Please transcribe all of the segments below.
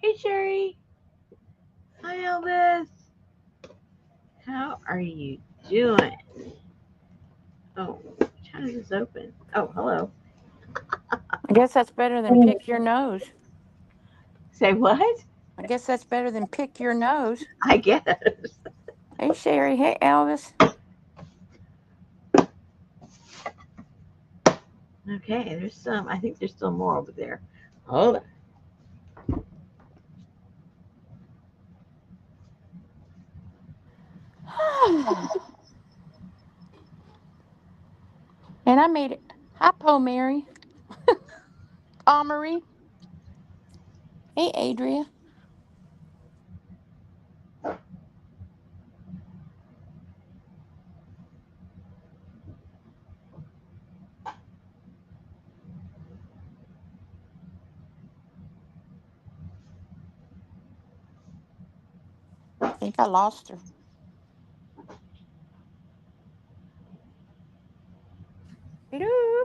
Hey, Sherry. Hi, Elvis. How are you doing? Oh, how does this open? Oh, hello. I guess that's better than pick your nose. Say what? I guess that's better than pick your nose. I guess. Hey, Sherry. Hey, Elvis. Okay, there's some. I think there's still more over there. Hold on. And I made it. Hi, Po Mary. Marie. Hey, Adria. I think I lost her. Hello.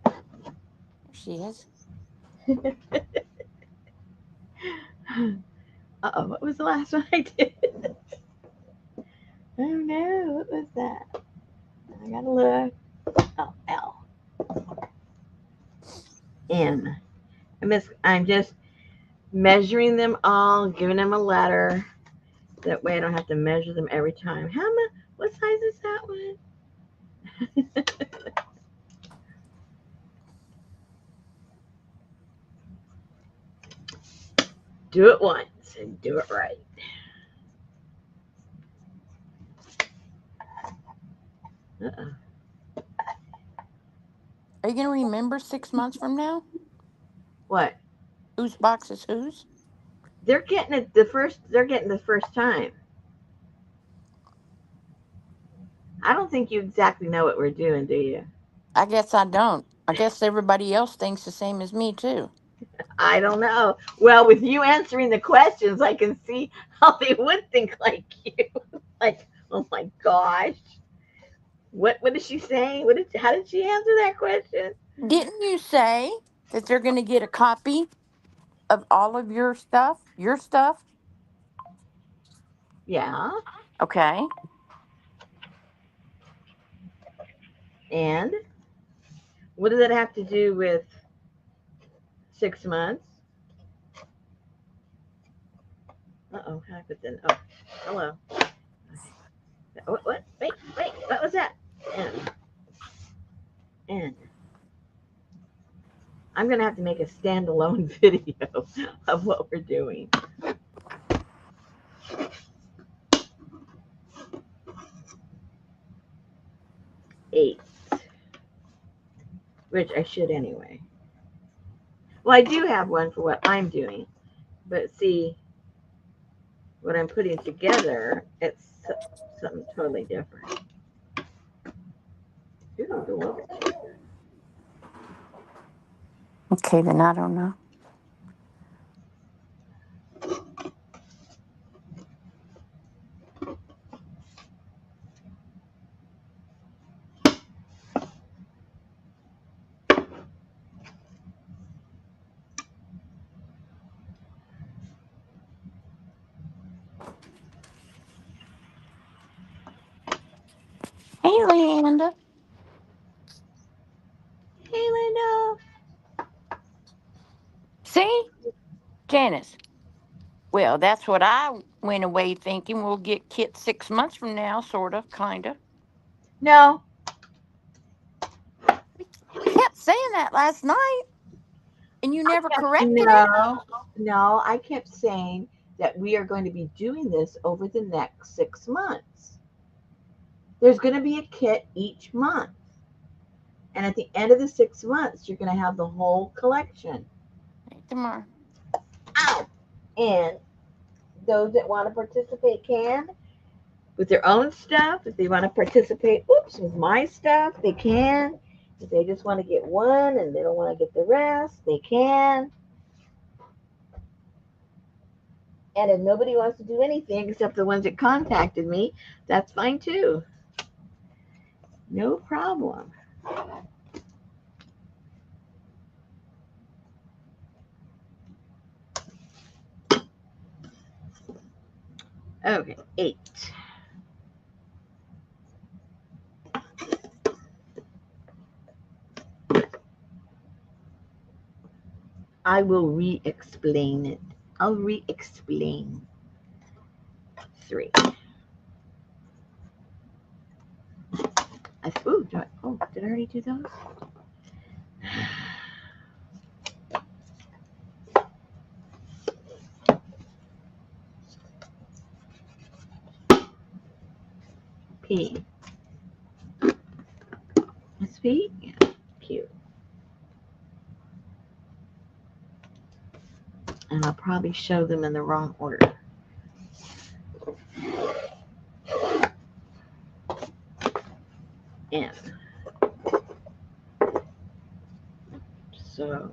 There she is. Uh-oh, what was the last one I did? Oh no, what was that? I gotta look. Oh, L. N. I'm just measuring them all, giving them a letter. That way I don't have to measure them every time. How much? What size is that one? Do it once and do it right. Uh-uh. Are you going to remember 6 months from now? What? Whose box is whose? They're getting it the first. They're getting the first time. I don't think you exactly know what we're doing, do you? I guess I don't. I guess everybody else thinks the same as me, too. I don't know. Well, with you answering the questions, I can see how they would think like you. Like, oh my gosh, what is she saying? How did she answer that question? Didn't you say that they're going to get a copy of all of your stuff? Your stuff? Yeah, Okay. and what does that have to do with 6 months? Uh-oh, how I put that? Oh, hello. What? Wait, what was that? And I'm gonna have to make a standalone video of what we're doing. 8, which I should anyway. Well, I do have one for what I'm doing, but see, what I'm putting together, it's something totally different. Ooh, the wheelchair. Okay, then I don't know. Hey, Linda. Hey, Linda. See? Janice. Well, that's what I went away thinking. We'll get Kit 6 months from now, sort of, kind of. No, We kept saying that last night, and you I never kept corrected it. no. I kept saying that we are going to be doing this over the next 6 months. There's going to be a kit each month, and at the end of the 6 months, you're going to have the whole collection. Hey, tomorrow. Ow! And those that want to participate can with their own stuff. If they want to participate, oops, with my stuff, they can. If they just want to get one and they don't want to get the rest, they can. And if nobody wants to do anything except the ones that contacted me, that's fine too. No problem. Okay, 8. I will re-explain it. I'll re-explain. 3. Ooh, did I already do those? P. It's P? Yeah. Q. And I'll probably show them in the wrong order. N. So,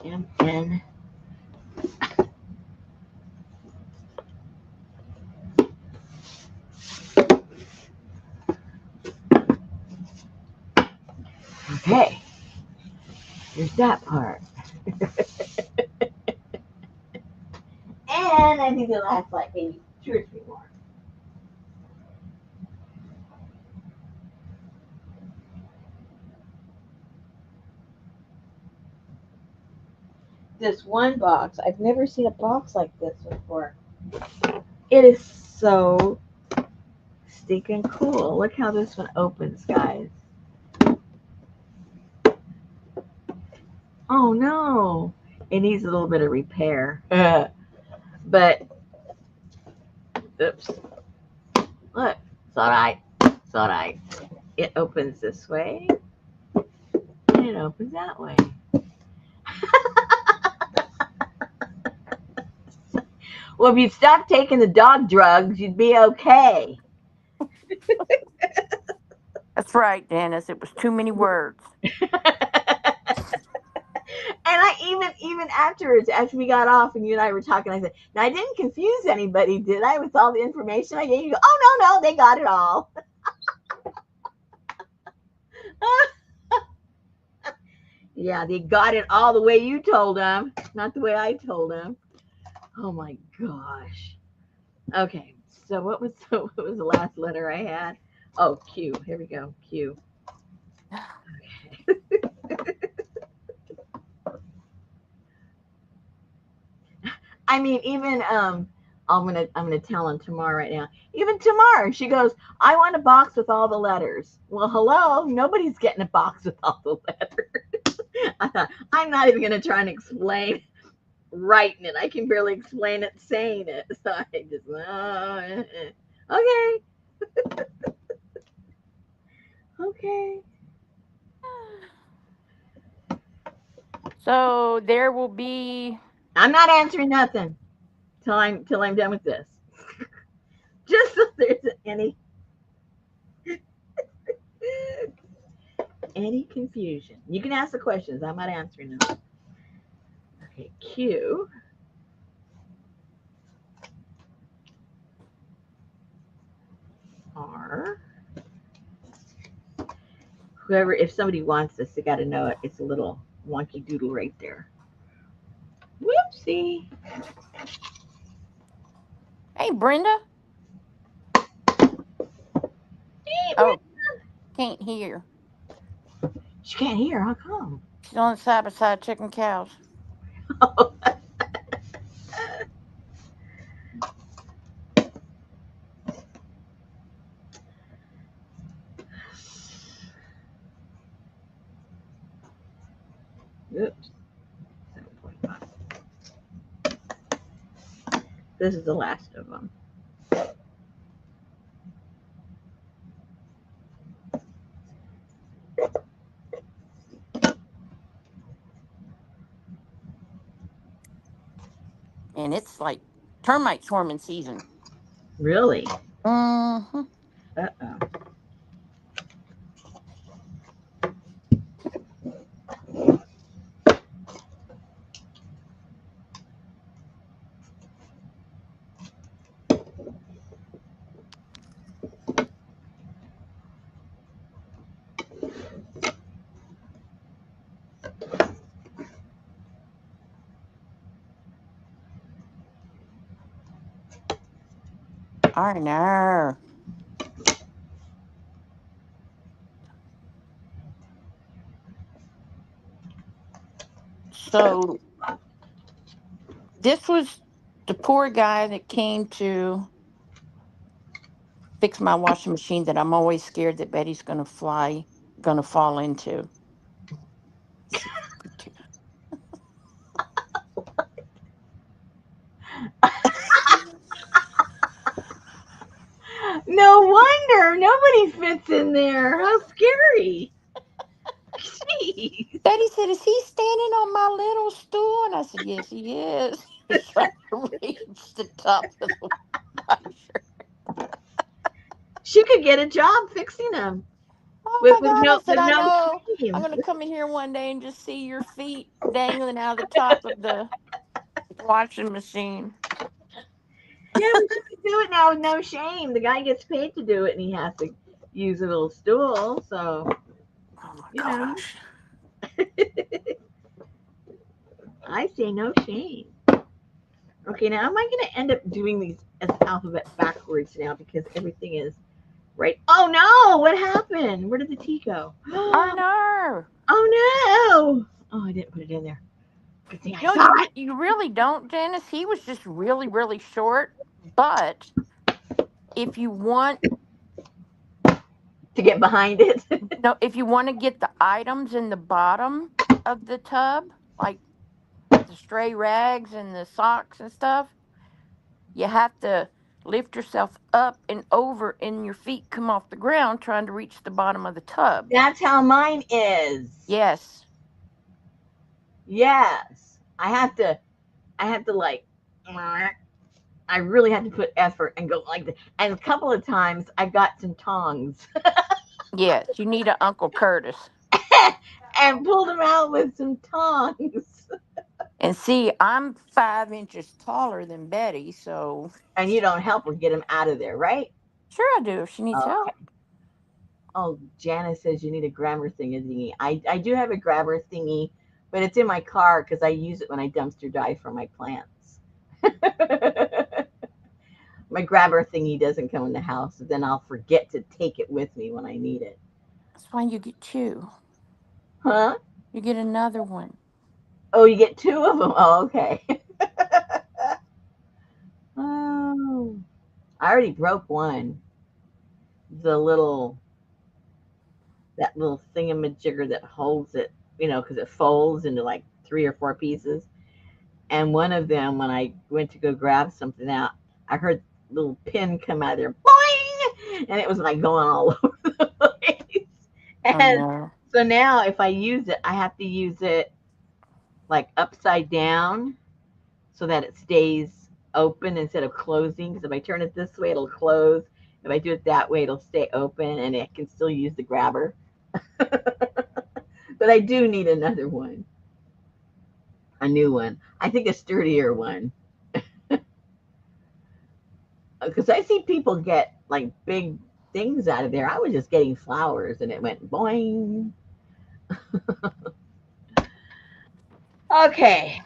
M, N. Okay. There's that part. And I think it'll last like maybe 2 or 3 more. This one box, I've never seen a box like this before. It is so stinking cool. Look how this one opens, guys. Oh no, it needs a little bit of repair. But, oops. Look, it's all right. It's all right. It opens this way, and it opens that way. Well, if you'd stop taking the dog drugs, you'd be okay. That's right, Dennis. It was too many words. And I even afterwards, after we got off and you and I were talking, I said, "Now I didn't confuse anybody, did I, with all the information I gave you?" Oh no, they got it all. Yeah, they got it all the way you told them, not the way I told them. Oh my gosh. Okay, so what was the last letter I had? Oh, Q. Here we go. Q. Okay. I mean, even I'm gonna tell him tomorrow right now. Even tomorrow, she goes, "I want a box with all the letters." Well, hello, nobody's getting a box with all the letters. I thought I'm not even gonna try and explain writing it. I can barely explain it saying it. So I just okay, okay. So there will be. I'm not answering nothing till I'm done with this. Just so there's any confusion. You can ask the questions. I'm not answering them. Okay, Q. R. Whoever, if somebody wants this, they got to know it. It's a little wonky doodle right there. Whoopsie. Hey, Brenda. Hey, Oh, can't hear. she can't hear. How come? She's on the side by side checking cows. Oops. 7.5. This is the last of them. And it's like termite swarming season. Really? Mm-hmm. Uh-oh. I know. So this was the poor guy that came to fix my washing machine that I'm always scared that Betty's gonna fall into. See if I put No wonder nobody fits in there. How scary. Jeez. Betty said, "Is he standing on my little stool?" And I said, "Yes, he is." He was trying to reach the top of the washer. She could get a job fixing them Oh my with God. I said, with "I no know. I'm shame. going to come in here one day and just see your feet dangling out of the top of the washing machine." Yeah, but she can do it now with no shame. The guy gets paid to do it, and he has to use a little stool. So Oh my you know, gosh. I say no shame. Okay, now am I going to end up doing these as alphabet backwards now because everything is right? Oh no! What happened? Where did the tea go? Oh no. Oh no! Oh, I didn't put it in there. Good thing I No, saw it. you really don't, Janice. He was just really, really short. But if you want, To get behind it. no, if you want to get the items in the bottom of the tub, like the stray rags and the socks and stuff, you have to lift yourself up and over, and your feet come off the ground trying to reach the bottom of the tub. That's how mine is. Yes. Yes. I have to like I really had to put effort and go like that. And a couple of times I got some tongs Yes. You need an Uncle Curtis. and pulled them out with some tongs. And see, I'm 5 inches taller than Betty, so And you don't help her get them out of there, right? sure I do if she needs Okay. help. Oh, Janice says you need a grabber thingy. I do have a grabber thingy, but it's in my car because I use it when I dumpster dive for my plants. My grabber thingy doesn't come in the house, so then I'll forget to take it with me when I need it. That's why you get two. Huh? You get another one. Oh, you get two of them. Oh, okay. Oh, I already broke one. The little that little thingamajigger that holds it, because it folds into like three or four pieces. And one of them, when I went to go grab something out, I heard a little pin come out of there, boing, and it was like going all over the place. Oh And no. so now, if I use it, I have to use it like upside down so that it stays open instead of closing. Because if I turn it this way, it'll close. If I do it that way, it'll stay open, and it can still use the grabber. But I do need another one, a new one. I think a sturdier one. Because I see people get like big things out of there. I was just getting flowers, and it went boing. Okay,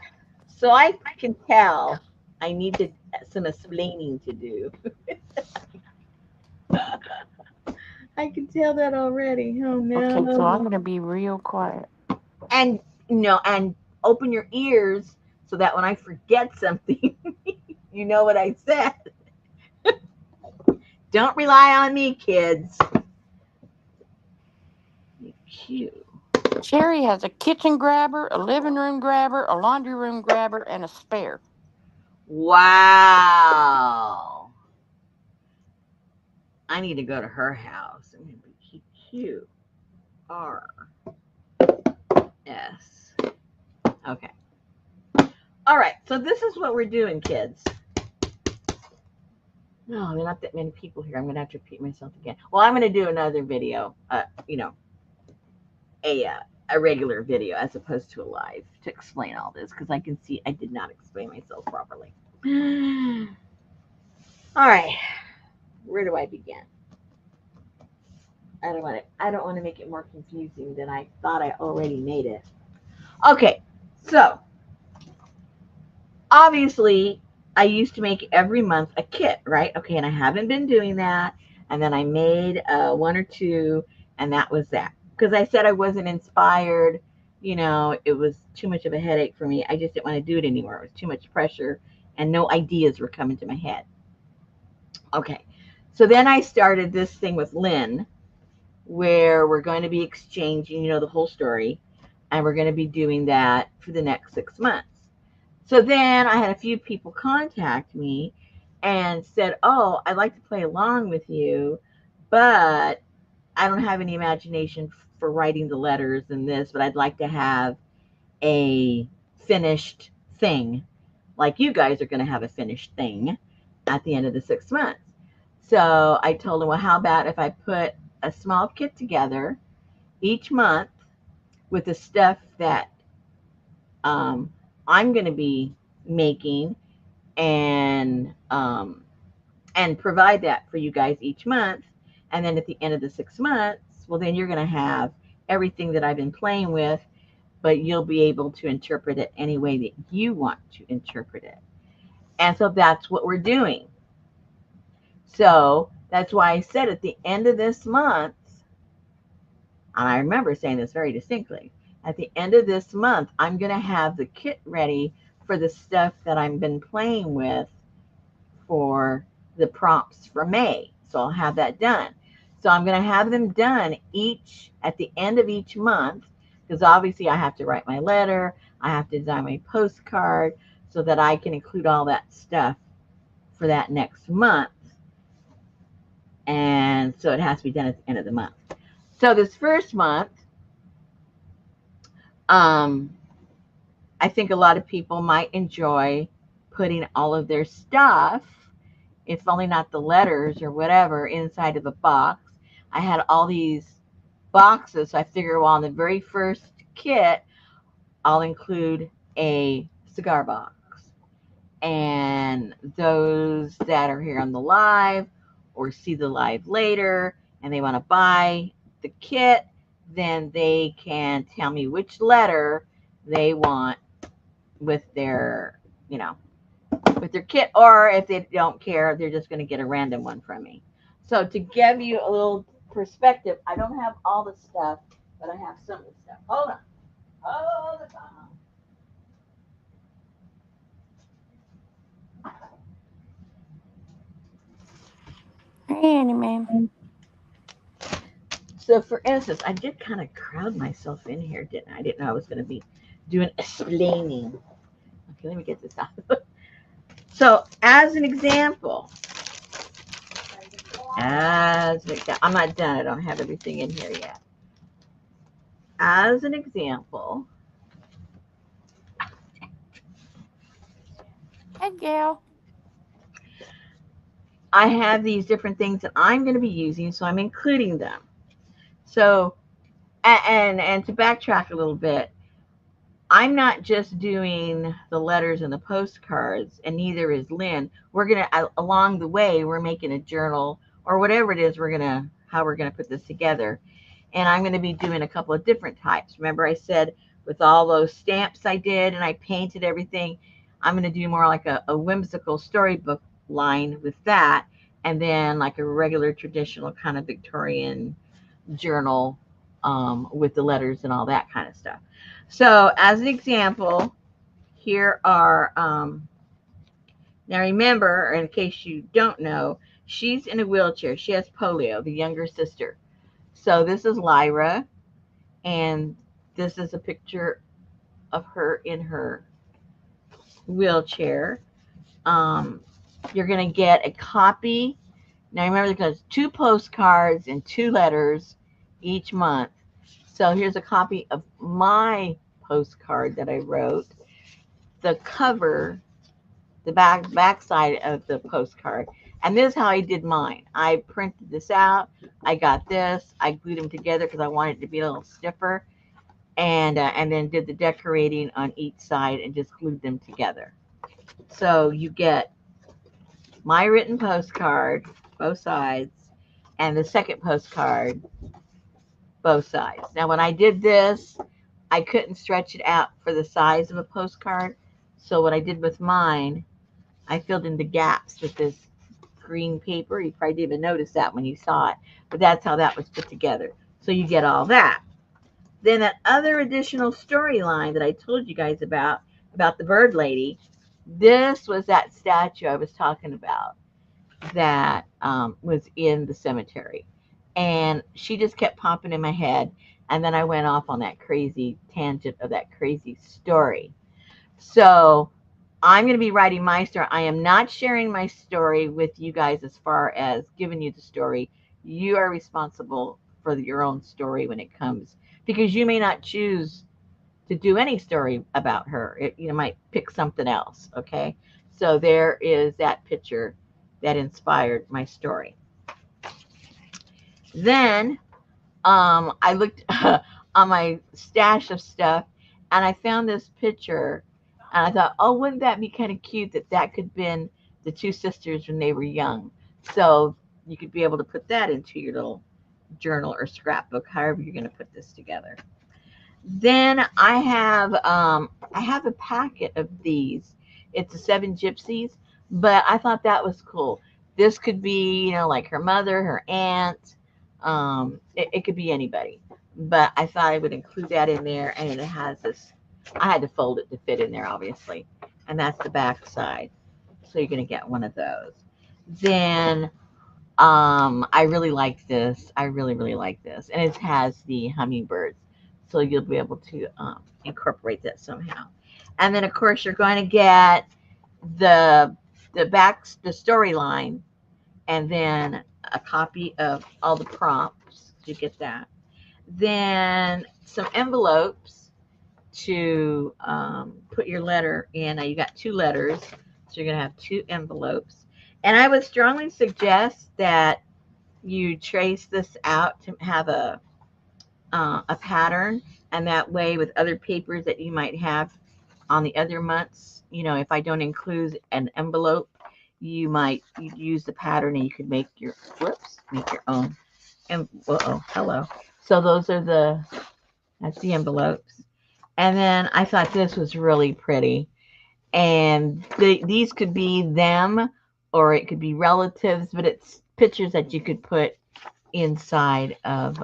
so I can tell I need to some explaining to do. I can tell that already. Oh Okay, so I'm no. gonna be real quiet. And and open your ears so that when I forget something, you know what I said. Don't rely on me, kids. Cute. Sherry has a kitchen grabber, a living room grabber, a laundry room grabber, and a spare. Wow. I need to go to her house. I'm gonna be cute. RS. Okay. All right. So this is what we're doing, kids. No, there are not that many people here. I'm gonna have to repeat myself again. Well, I'm gonna do another video. A a regular video as opposed to a live to explain all this because I can see I did not explain myself properly. All right. Where do I begin? I don't want to make it more confusing than I thought I already made it. Okay. So, obviously I used to make every month a kit, right? Okay, and I haven't been doing that. And then I made one or two, and that was that. Because I said I wasn't inspired. You know, it was too much of a headache for me. I just didn't want to do it anymore. It was too much pressure, and no ideas were coming to my head. Okay, so then I started this thing with Lynn, where we're going to be exchanging, you know, the whole story, and we're going to be doing that for the next 6 months. So then I had a few people contact me and said, "Oh, I'd like to play along with you, but I don't have any imagination for writing the letters and this, but I'd like to have a finished thing, like you guys are going to have a finished thing at the end of the 6 months." So I told them, well, how about if I put a small kit together each month with the stuff that um, I'm going to be making, and and provide that for you guys each month. And then at the end of the 6 months, well, then you're going to have everything that I've been playing with, but you'll be able to interpret it any way that you want to interpret it. And so that's what we're doing. So that's why I said at the end of this month, and I remember saying this very distinctly, at the end of this month, I'm going to have the kit ready for the stuff that I've been playing with for the prompts for May. So I'll have that done. So I'm going to have them done each at the end of each month, because obviously I have to write my letter, I have to design my postcard so that I can include all that stuff for that next month. And so it has to be done at the end of the month. So this first month, um, I think a lot of people might enjoy putting all of their stuff, if only not the letters or whatever, inside of a box. I had all these boxes, so I figure, well, on the very first kit, I'll include a cigar box. And those that are here on the live or see the live later and they want to buy the kit, then they can tell me which letter they want with their, you know, with their kit, or if they don't care, they're just going to get a random one from me. So to give you a little perspective, I don't have all the stuff, but I have some of the stuff. Hold on. Hold on. Any ma'am. So for instance, I did kind of crowd myself in here, didn't I? I didn't know I was going to be doing explaining. Okay, let me get this out. So as an example, I'm not done. I don't have everything in here yet. As an example, Hey, gal. I have these different things that I'm going to be using, so I'm including them. So, and to backtrack a little bit, I'm not just doing the letters and the postcards, and neither is Lynn. We're gonna along the way, we're making a journal or whatever it is. How we're gonna put this together, and I'm gonna be doing a couple of different types. Remember, I said with all those stamps I did and I painted everything, I'm gonna do more like a whimsical storybook line with that, and then like a regular traditional kind of Victorian journal, with the letters and all that kind of stuff. So as an example, here are, now remember, in case you don't know, she's in a wheelchair. She has polio, the younger sister. So this is Lyra, and this is a picture of her in her wheelchair. Um, you're going to get a copy. Now remember, there's 2 postcards and 2 letters each month. So here's a copy of my postcard that I wrote. The cover, the back side of the postcard. And this is how I did mine. I printed this out. I got this. I glued them together because I wanted it to be a little stiffer. And then did the decorating on each side and just glued them together. So you get my written postcard, both sides, and the second postcard, both sides. Now, when I did this, I couldn't stretch it out for the size of a postcard. So what I did with mine, I filled in the gaps with this green paper. You probably didn't even notice that when you saw it, but that's how that was put together. So you get all that. Then that other additional storyline that I told you guys about the bird lady, this was that statue I was talking about that was in the cemetery. And she just kept popping in my head. And then I went off on that crazy tangent of that crazy story. So I'm going to be writing my story. I am not sharing my story with you guys as far as giving you the story. You are responsible for your own story when it comes, because you may not choose to do any story about her. You might pick something else. Okay. So there is that picture that inspired my story. Then I looked on my stash of stuff and I found this picture and I thought, oh, wouldn't that be kind of cute that that could have been the two sisters when they were young? So you could be able to put that into your little journal or scrapbook, however you're going to put this together. Then I have a packet of these. It's the Seven Gypsies, but I thought that was cool. This could be, like her mother, her aunt. It could be anybody, but I thought I would include that in there. And it has this. I had to fold it to fit in there, obviously, and that's the back side. So you're gonna get one of those. Then I really like this. I really, really like this. And it has the hummingbirds. So you'll be able to incorporate that somehow. And then of course you're going to get the the storyline, and then a copy of all the prompts. You get that. Then some envelopes to put your letter in. Now you got two letters, so you're gonna have two envelopes. And I would strongly suggest that you trace this out to have a pattern, and that way with other papers that you might have on the other months, if I don't include an envelope, you use the pattern and you could make your own. And hello. So that's the envelopes. And then I thought this was really pretty. And these could be them or it could be relatives, but it's pictures that you could put inside of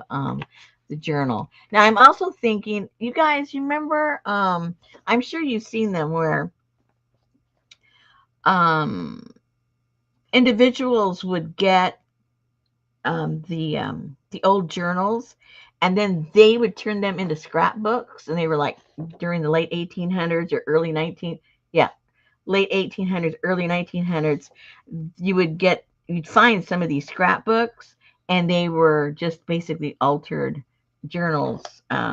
the journal. Now I'm also thinking, you guys, you remember, I'm sure you've seen them where um, individuals would get the old journals, and then they would turn them into scrapbooks, and they were like during the late 1800s or early 19 yeah late 1800s, early 1900s. You'd find some of these scrapbooks, and they were just basically altered journals,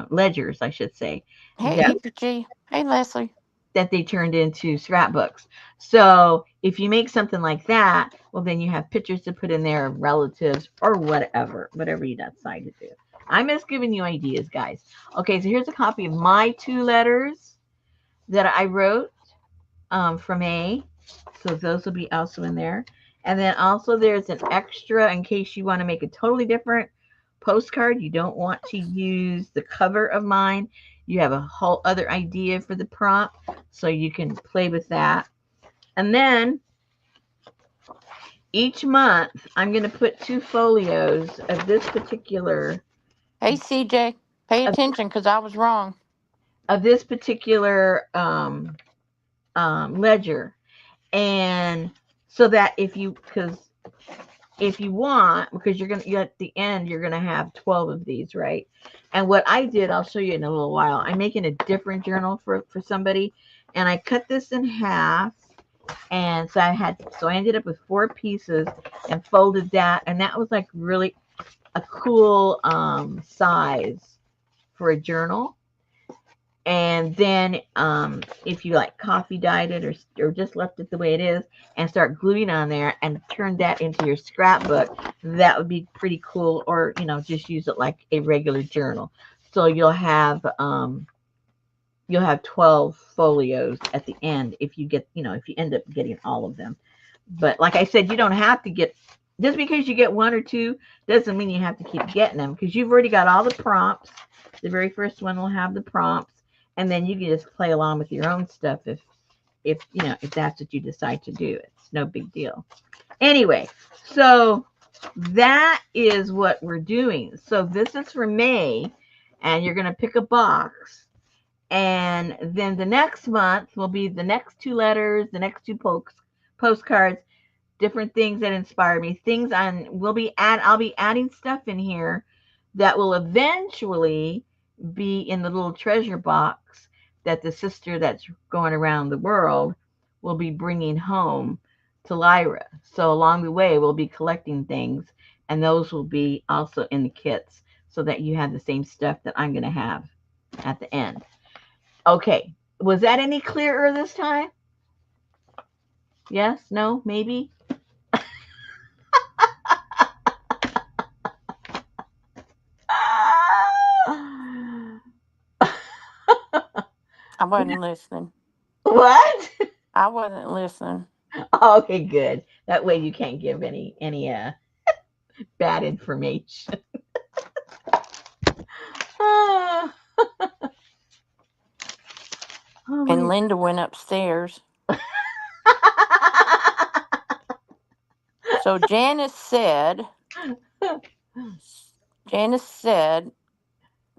ledgers, I should say, that Hey, Peachy. Hey, Leslie. they turned into scrapbooks. So if you make something like that, well, then you have pictures to put in there of relatives or whatever you decide to do. I'm just giving you ideas, guys. Okay, so here's a copy of my two letters that I wrote from A. So those will be also in there. And then also there's an extra in case you want to make a totally different postcard. You don't want to use the cover of mine. You have a whole other idea for the prompt, so you can play with that. And then each month I'm going to put two folios of this particular Hey, CJ. Pay attention because I was wrong. ledger. And so that if you want, because you at the end you're gonna have 12 of these, right? And what I did, I'll show you in a little while. I'm making a different journal for somebody, and I cut this in half, and so I ended up with 4 pieces and folded that, and that was like really a cool size for a journal. And then if you like coffee dyed it or just left it the way it is and start gluing on there and turn that into your scrapbook, that would be pretty cool. Or just use it like a regular journal. So you'll have 12 folios at the end if you end up getting all of them. But like I said, you don't have to get, just because you get 1 or 2 doesn't mean you have to keep getting them, because you've already got all the prompts. The very first one will have the prompts, and then you can just play along with your own stuff if that's what you decide to do. It's no big deal. Anyway, so that is what we're doing. So this is for May, and you're going to pick a box. And then the next month will be the next two letters, the next two postcards, different things that inspire me. Things I'll be adding stuff in here that will eventually be in the little treasure box that the sister that's going around the world will be bringing home to Lyra. So along the way, we'll be collecting things, and those will be also in the kits so that you have the same stuff that I'm going to have at the end. Okay. Was that any clearer this time? Yes? No? Maybe? I wasn't listening. What? I wasn't listening. Okay, good. That way you can't give any bad information. oh And my Linda went upstairs. So Janice said,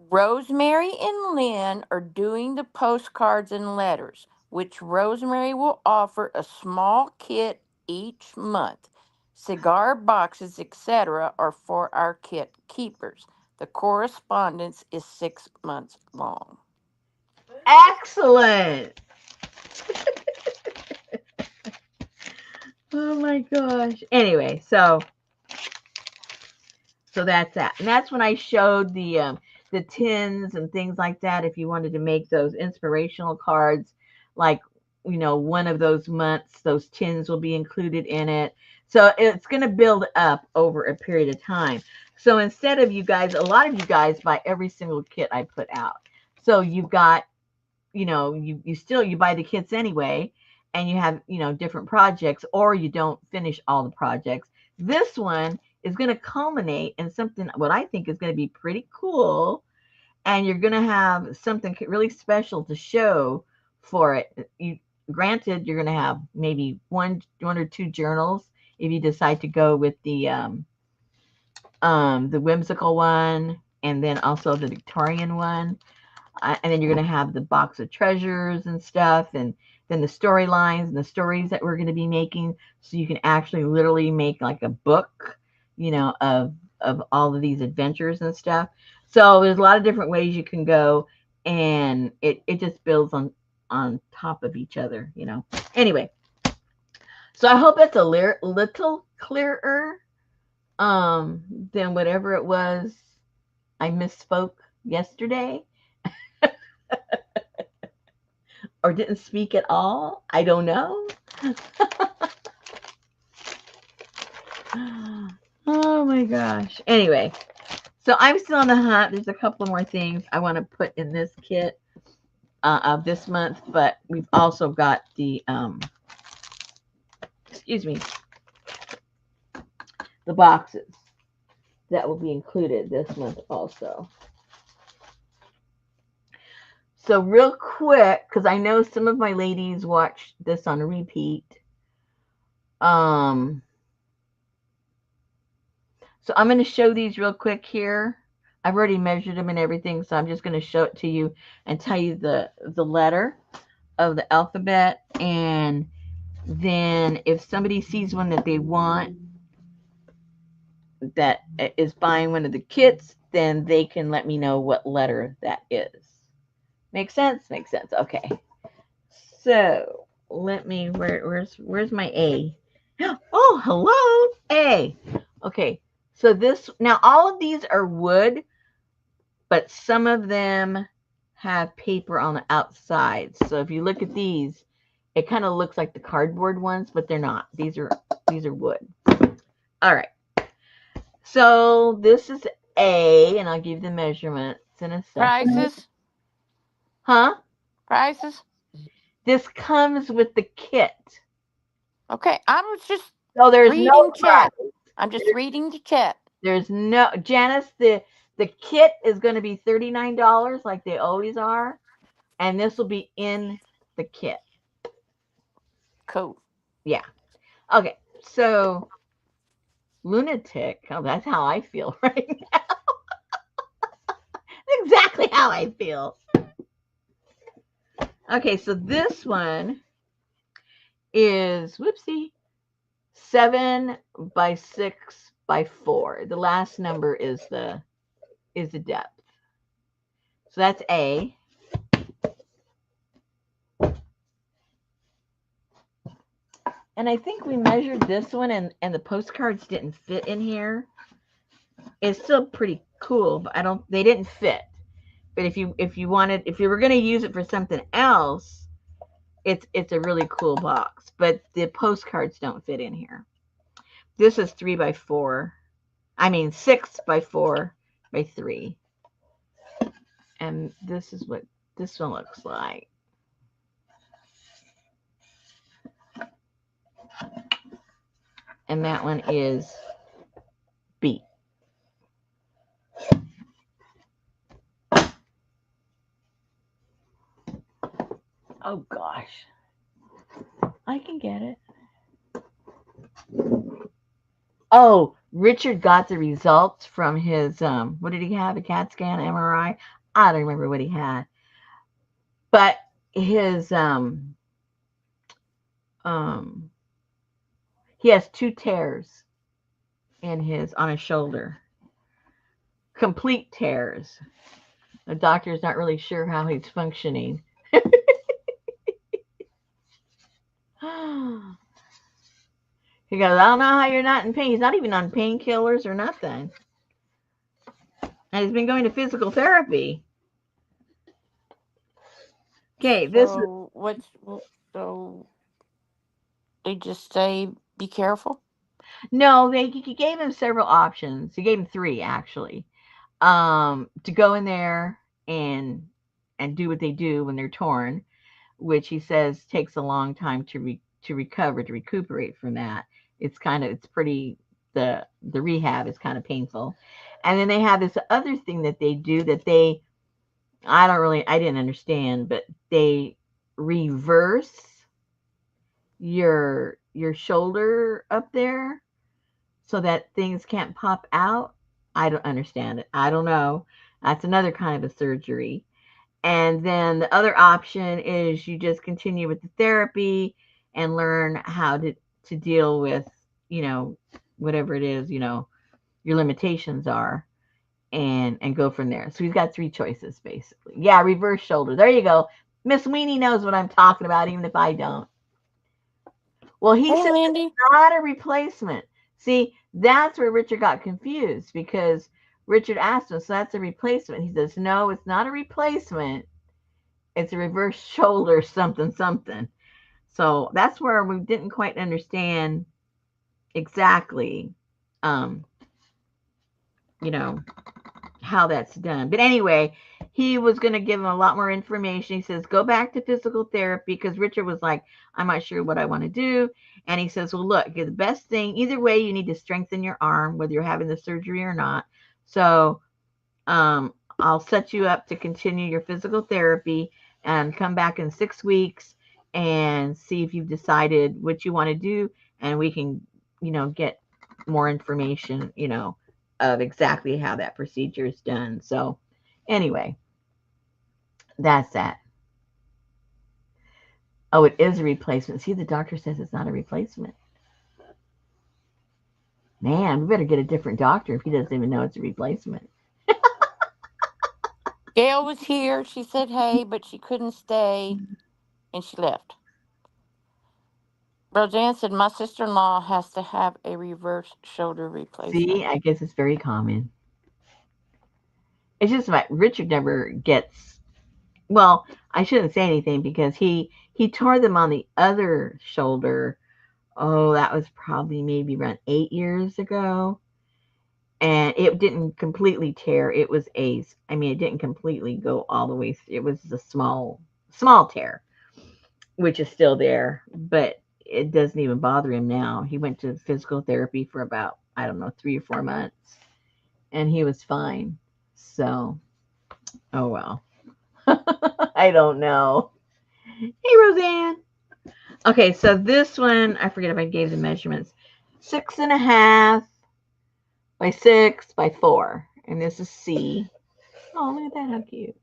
Rosemary and Lynn are doing the postcards and letters, which Rosemary will offer a small kit each month. Cigar boxes, etc., are for our kit keepers. The correspondence is 6 months long. Excellent. Oh my gosh. Anyway, so that's that. And that's when I showed the tins and things like that. If you wanted to make those inspirational cards, like one of those months, those tins will be included in it. So it's going to build up over a period of time. So instead of you guys, a lot of you guys buy every single kit I put out. So you've got, you buy the kits anyway, and you have, different projects, or you don't finish all the projects. This one is going to culminate in something what I think is going to be pretty cool, and you're going to have something really special to show for it. Granted, you're going to have maybe one or two journals if you decide to go with the whimsical one, and then also the Victorian one. And then you're going to have the box of treasures and stuff, and then the storylines and the stories that we're going to be making, so you can actually literally make like a book, of all of these adventures and stuff. So there's a lot of different ways you can go, and it just builds on top of each other. Anyway, so I hope it's a little clearer than whatever it was I misspoke yesterday. Or didn't speak at all. I don't know. Oh my gosh. Anyway, so I'm still on the hunt. There's a couple more things I want to put in this kit of this month, but we've also got the excuse me, the boxes that will be included this month also. So real quick, because I know some of my ladies watch this on repeat. So I'm going to show these real quick here. I've already measured them and everything, so I'm just going to show it to you and tell you the letter of the alphabet. And then if somebody sees one that they want that is buying one of the kits, then they can let me know what letter that is. Make sense? Makes sense. Okay. So let me, where's my A? Oh, hello, A. Okay. So now all of these are wood, but some of them have paper on the outside. So if you look at these, it kind of looks like the cardboard ones, but they're not. These are wood. All right. So this is A, and I'll give you the measurements in a second. Prices? Huh? Prices? This comes with the kit. Okay, I was just So there's no reading price. chat. I'm just reading the chat. There's no, Janice, the kit is going to be $39 like they always are, and this will be in the kit. Cool. Yeah. Okay. So lunatic. Oh, that's how I feel right now. Exactly how I feel. Okay, so this one is whoopsie 7 by 6 by 4. The last number is the depth. So that's A. And I think we measured this one and the postcards didn't fit in here. It's still pretty cool, but they didn't fit. But if you were gonna use it for something else, it's a really cool box. But the postcards don't fit in here. This is 3 by 4. I mean 6 by 4 by 3. And this is what this one looks like. And that one is B. Oh gosh. I can get it. Oh, Richard got the results from his what did he have? A CAT scan, MRI? I don't remember what he had. But his um he has 2 tears on his shoulder. Complete tears. The doctor's not really sure how he's functioning. He goes, I don't know how you're not in pain. He's not even on painkillers or nothing. And he's been going to physical therapy. Okay, this is So what's so they just say be careful? no. He gave him several options. He gave him 3 actually. To go in there and do what they do when they're torn, which he says takes a long time to recover, to recuperate from that. It's pretty the rehab is kind of painful. And then they have this other thing that they do that I didn't understand, but they reverse your shoulder up there so that things can't pop out. I don't understand it. I don't know. That's another kind of a surgery. And then the other option is you just continue with the therapy and learn how to deal with, whatever it is, your limitations are and go from there. So he's got 3 choices basically. Yeah, reverse shoulder. There you go. Miss Weenie knows what I'm talking about, even if I don't. Well, he Hey, said it's Lindy. not a replacement. See, that's where Richard got confused because Richard asked him, so that's a replacement. He says, no, it's not a replacement. It's a reverse shoulder something something. So that's where we didn't quite understand exactly, um, you know, how that's done. But anyway, he was going to give him a lot more information. He says, go back to physical therapy because Richard was like, I'm not sure what I want to do. And he says, well, look, the best thing, either way, you need to strengthen your arm, whether you're having the surgery or not. So I'll set you up to continue your physical therapy and come back in 6 weeks and see if you've decided what you want to do. And we can, get more information, of exactly how that procedure is done. So, anyway, that's that. Oh, it is a replacement. See, the doctor says it's not a replacement. Man, we better get a different doctor if he doesn't even know it's a replacement. Gail was here. She said hey, but she couldn't stay and she left. Roseanne said my sister in law has to have a reverse shoulder See, replacement. I guess it's very common. It's just that Richard never gets. Well, I shouldn't say anything because he tore them on the other shoulder. Oh, that was probably maybe around 8 years ago, and it didn't completely tear. It was A's. I mean, it didn't completely go all the way. It was a small tear, which is still there, but it doesn't even bother him now. He went to physical therapy for about, I don't know, 3 or 4 months, and he was fine. So, oh well. I don't know. Hey, Roseanne. Okay, so this one, I forget if I gave the measurements. 6.5 by 6 by 4. And this is C. Oh, look at that, how cute.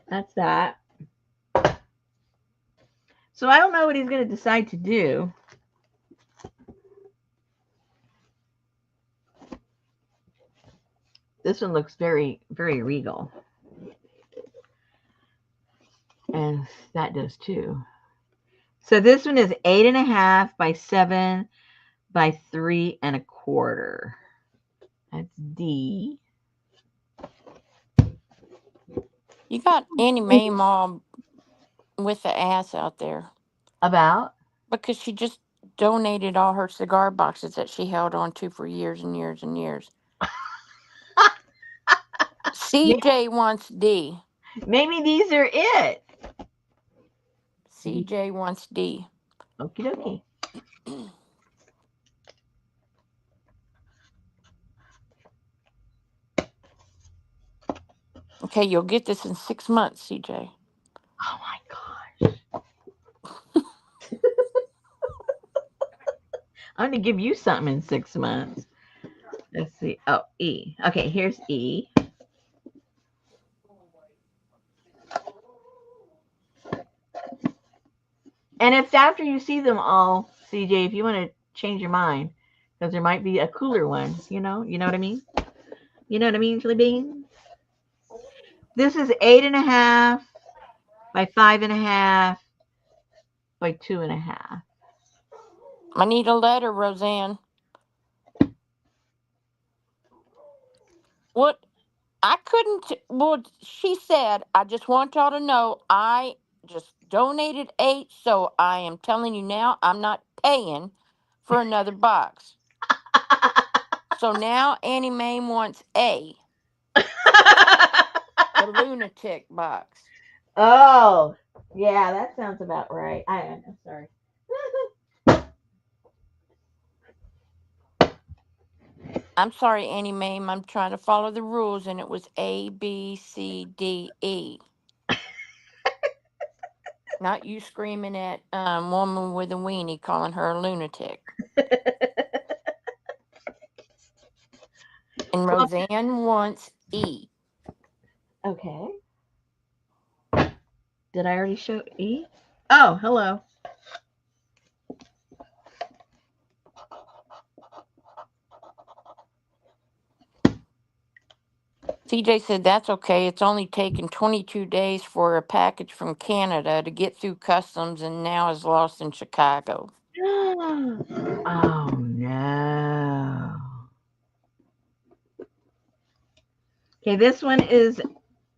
That's that. So I don't know what he's going to decide to do. This one looks very, very regal. And that does too. So this one is 8.5 by 7 by 3.25. That's D. You got Annie Mae Mom with the ass out there About? because she just donated all her cigar boxes that she held on to for years and years and years. CJ wants D. Maybe these are it. CJ wants D. Okie dokie. Okay, you'll get this in 6 months, CJ. Oh my gosh. I'm going to give you something in 6 months. Let's see. Oh, E. Okay, here's E. And if after you see them all, CJ, if you want to change your mind, because there might be a cooler one, you know what I mean? You know what I mean, Chili Bean? This is 8.5 by 5.5 by 2.5. I need a letter, Roseanne. What? I couldn't. Well, she said, I just want y'all to know I just donated 8, so I am telling you now I'm not paying for another box. So now Annie Mae wants A, the lunatic box. Oh, yeah, that sounds about right. I'm sorry. I'm sorry, Annie Mae, I'm trying to follow the rules, and it was A, B, C, D, E. Not you screaming at woman with a weenie calling her a lunatic. And Well, Roseanne wants E. okay. Did I already show E? Oh, hello. CJ said that's okay. It's only taken 22 days for a package from Canada to get through customs and now is lost in Chicago. Oh, no. Okay, this one is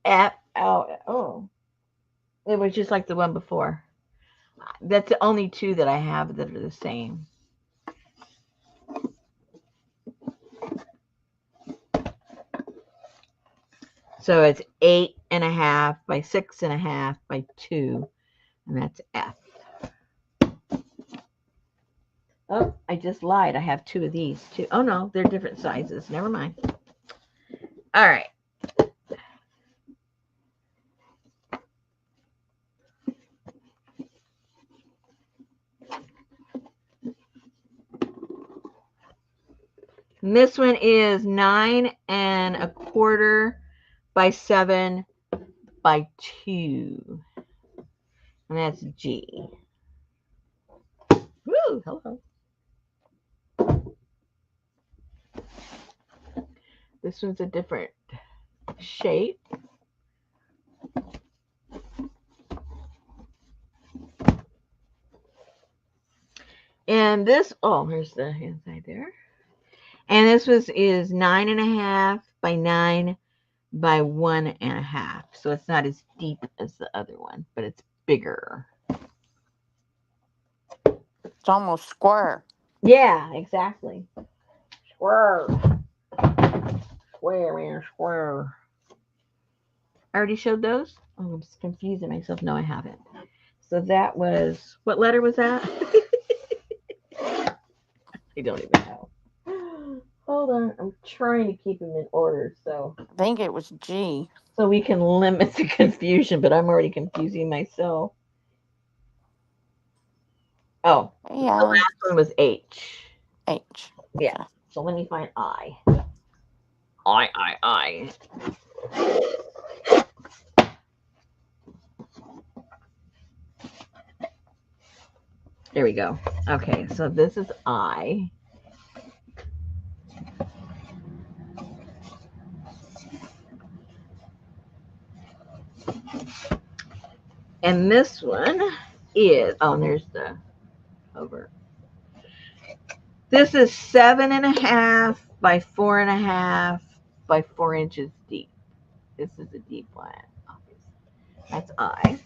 F. Oh. It was just like the one before. That's the only two that I have that are the same. So it's 8.5 by 6.5 by 2, and that's F. Oh, I just lied. I have 2 of these too. Oh no, they're different sizes. Never mind. All right. And this one is 9.25 by 7 by 2, and that's G. Woo! Hello. This one's a different shape. And this, oh, here's the inside there. And this is 9.5 by 9 by 1.5. So it's not as deep as the other one, but it's bigger. It's almost square. Yeah, exactly. Square. Square, man, square. I already showed those? Oh, I'm just confusing myself. No, I haven't. So that was, what letter was that? I don't even know. hold on. I'm trying to keep them in order so I think it was G. we can limit the confusion, but I'm already confusing myself. Oh, Hey, the Alex. last one was H. H. Yeah. Okay. So let me find I. I. There we go. Okay, so this is I. And this one is, oh, and there's the over. This is 7.5 by 4.5 by 4 inches deep. This is a deep plant. That's I.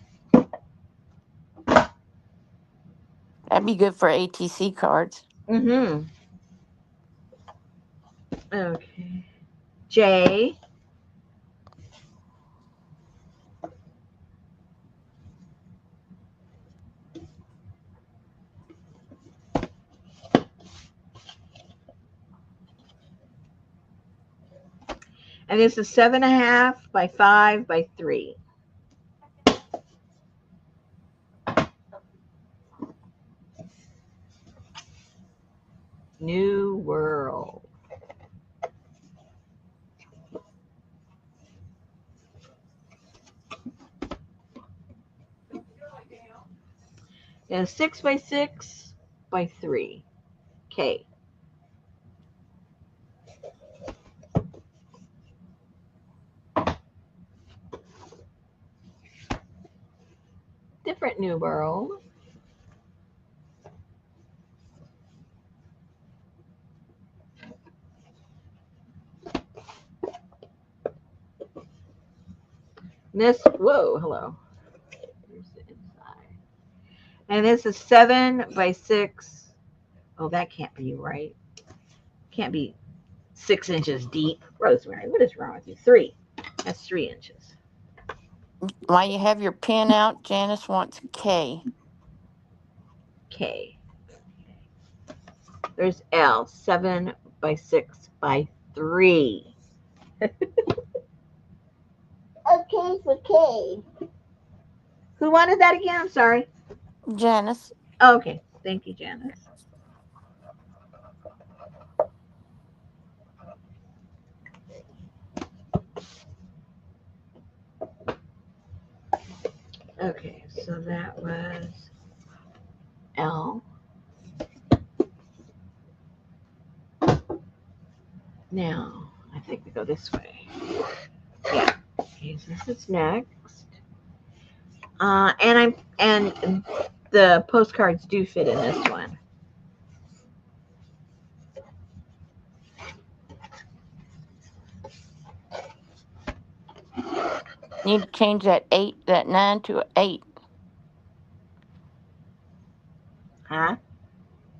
That'd be good for ATC cards. Mm-hmm. Okay. J. And this is 7.5 by 5 by 3. New World. And 6 by 6 by 3. K. Different New World. This, whoa, hello. Here's the inside. And this is 7 by 6. Oh, that can't be right. Can't be 6 inches deep. Rosemary, what is wrong with you? 3. That's 3 inches. While you have your pen out, Janice wants K. K. There's L. 7 by 6 by 3. Okay, for K. Who wanted that again? I'm sorry. Janice. Oh, okay. Thank you, Janice. Okay, so that was L. Now, I think we go this way. Yeah. Okay, so this is next. And the postcards do fit in this one. Need to change that 9 to an 8. Huh?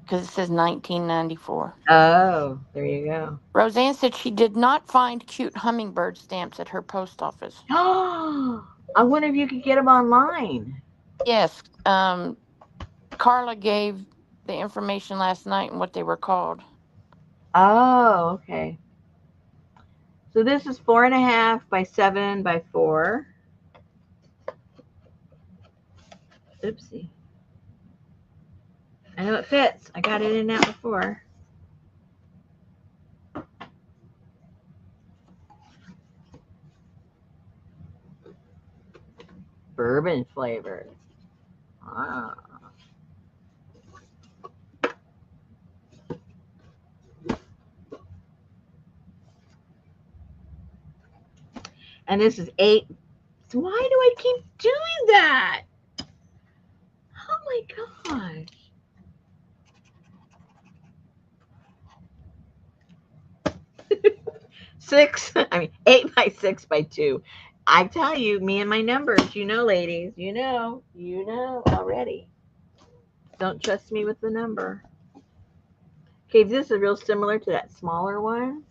Because it says 1994. Oh, there you go. Roseanne said she did not find cute hummingbird stamps at her post office. Oh, I wonder if you could get them online. Yes, Carla gave the information last night and what they were called. Oh, okay. So this is 4.5 by 7 by 4. Oopsie. I know it fits. I got it in that before. Bourbon flavored. Ah. And this is 8. So why do I keep doing that? Oh my gosh. 8 by 6 by 2. I tell you, me and my numbers, ladies, you know already. Don't trust me with the number. Okay, this is real similar to that smaller one.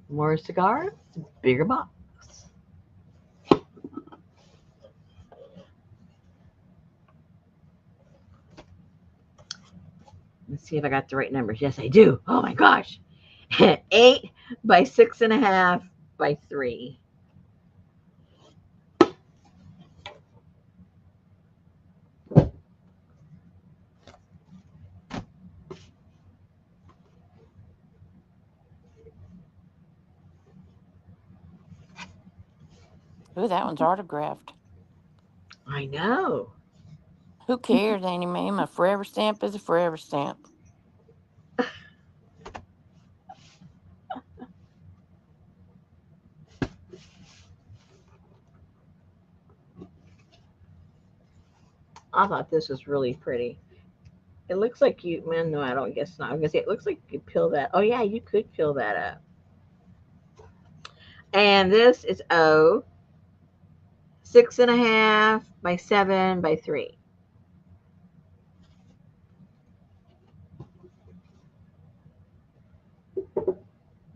More cigar, bigger box. Let's see if I got the right numbers. Yes, I do. Oh my gosh. 8 by 6.5 by 3. Ooh, that one's autographed. I know. Who cares, Annie Ma'am? A forever stamp is a forever stamp. I thought this was really pretty. It looks like you, man, no, I don't guess not. I'm going to say it looks like you could peel that. Oh, yeah, you could peel that up. And this is 6.5 by 7 by 3.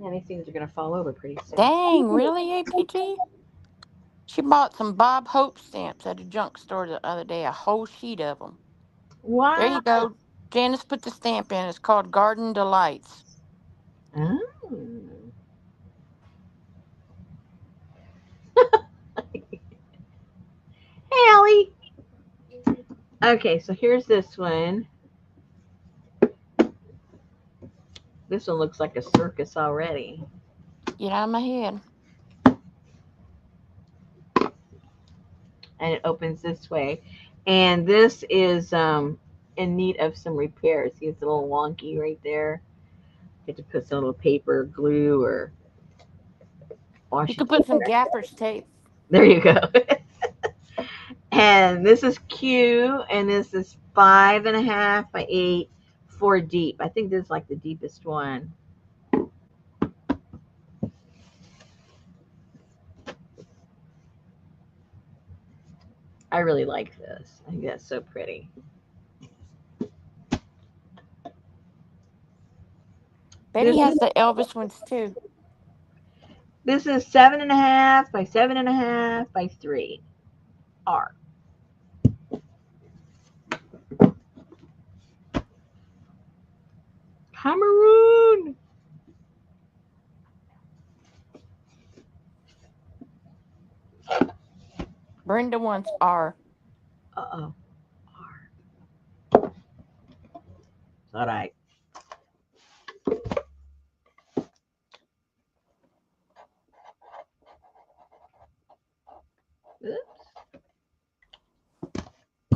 Yeah, these things are going to fall over pretty soon. Dang, really, APG? She bought some Bob Hope stamps at a junk store the other day, a whole sheet of them. There Wow. you go. Janice put the stamp in. It's called Garden Delights. Oh. Hey, Allie. Okay, so here's this one. This one looks like a circus already. Get out of my head. And it opens this way. And this is in need of some repairs. See, it's a little wonky right there. You have to put some little paper, glue, or You washi could tape. put some gaffer's tape. There you go. And this is Q, and this is 5.5 by 8, 4 deep. I think this is like the deepest one. I really like this. I think that's so pretty. Betty has the Elvis ones too. This is 7.5 by 7.5 by 3. R. Cameroon. Brenda wants R. Uh-oh. R. All right. Oops.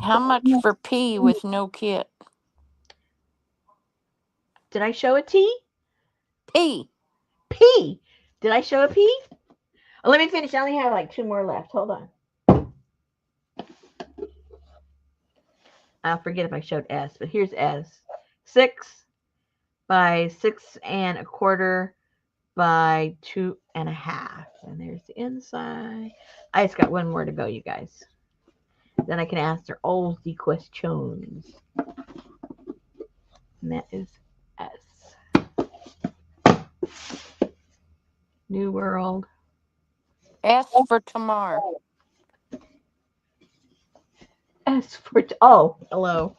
How much for P with no kit? Did I show a T? P. P. Did I show a P? Oh, let me finish. I only have like 2 more left. Hold on. I'll forget if I showed S, but here's S. 6 by 6.25 by 2.5. And there's the inside. I just got one more to go, you guys. Then I can answer all the questions. And that is S. New World. S for tomorrow. S for, oh, hello.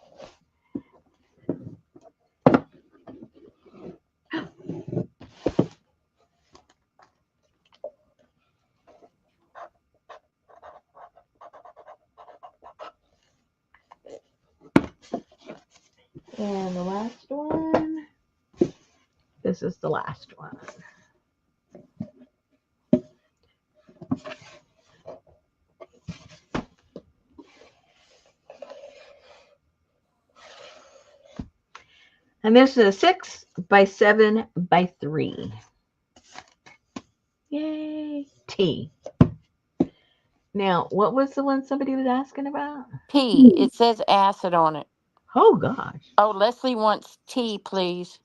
And the last one. This is the last one. And this is a 6 by 7 by 3. Yay. T. Now, what was the one somebody was asking about? P. It says acid on it. Oh, gosh. Oh, Leslie wants T, please.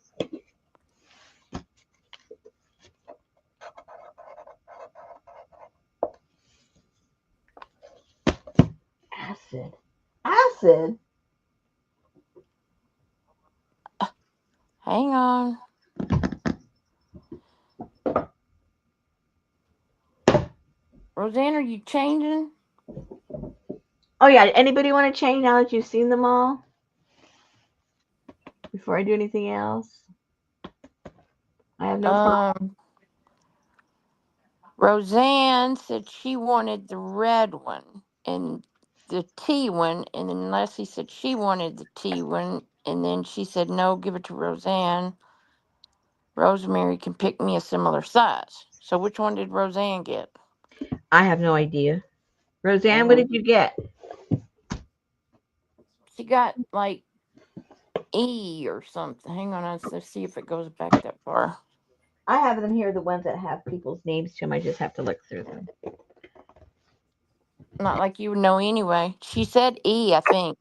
Acid. Acid? Hang on. Roseanne, are you changing? Oh, yeah. Anybody want to change now that you've seen them all? before I do anything else? I have no time. Roseanne said she wanted the red one and the tea one, and then Leslie said she wanted the tea one, and then she said no, give it to Roseanne. Rosemary can pick me a similar size. So which one did Roseanne get? I have no idea. Roseanne, what And did you get? she got like E or something. Hang on, let's see if it goes back that far. I have them here, the ones that have people's names to them. I just have to look through them. Not like you would know anyway. She said E, I think.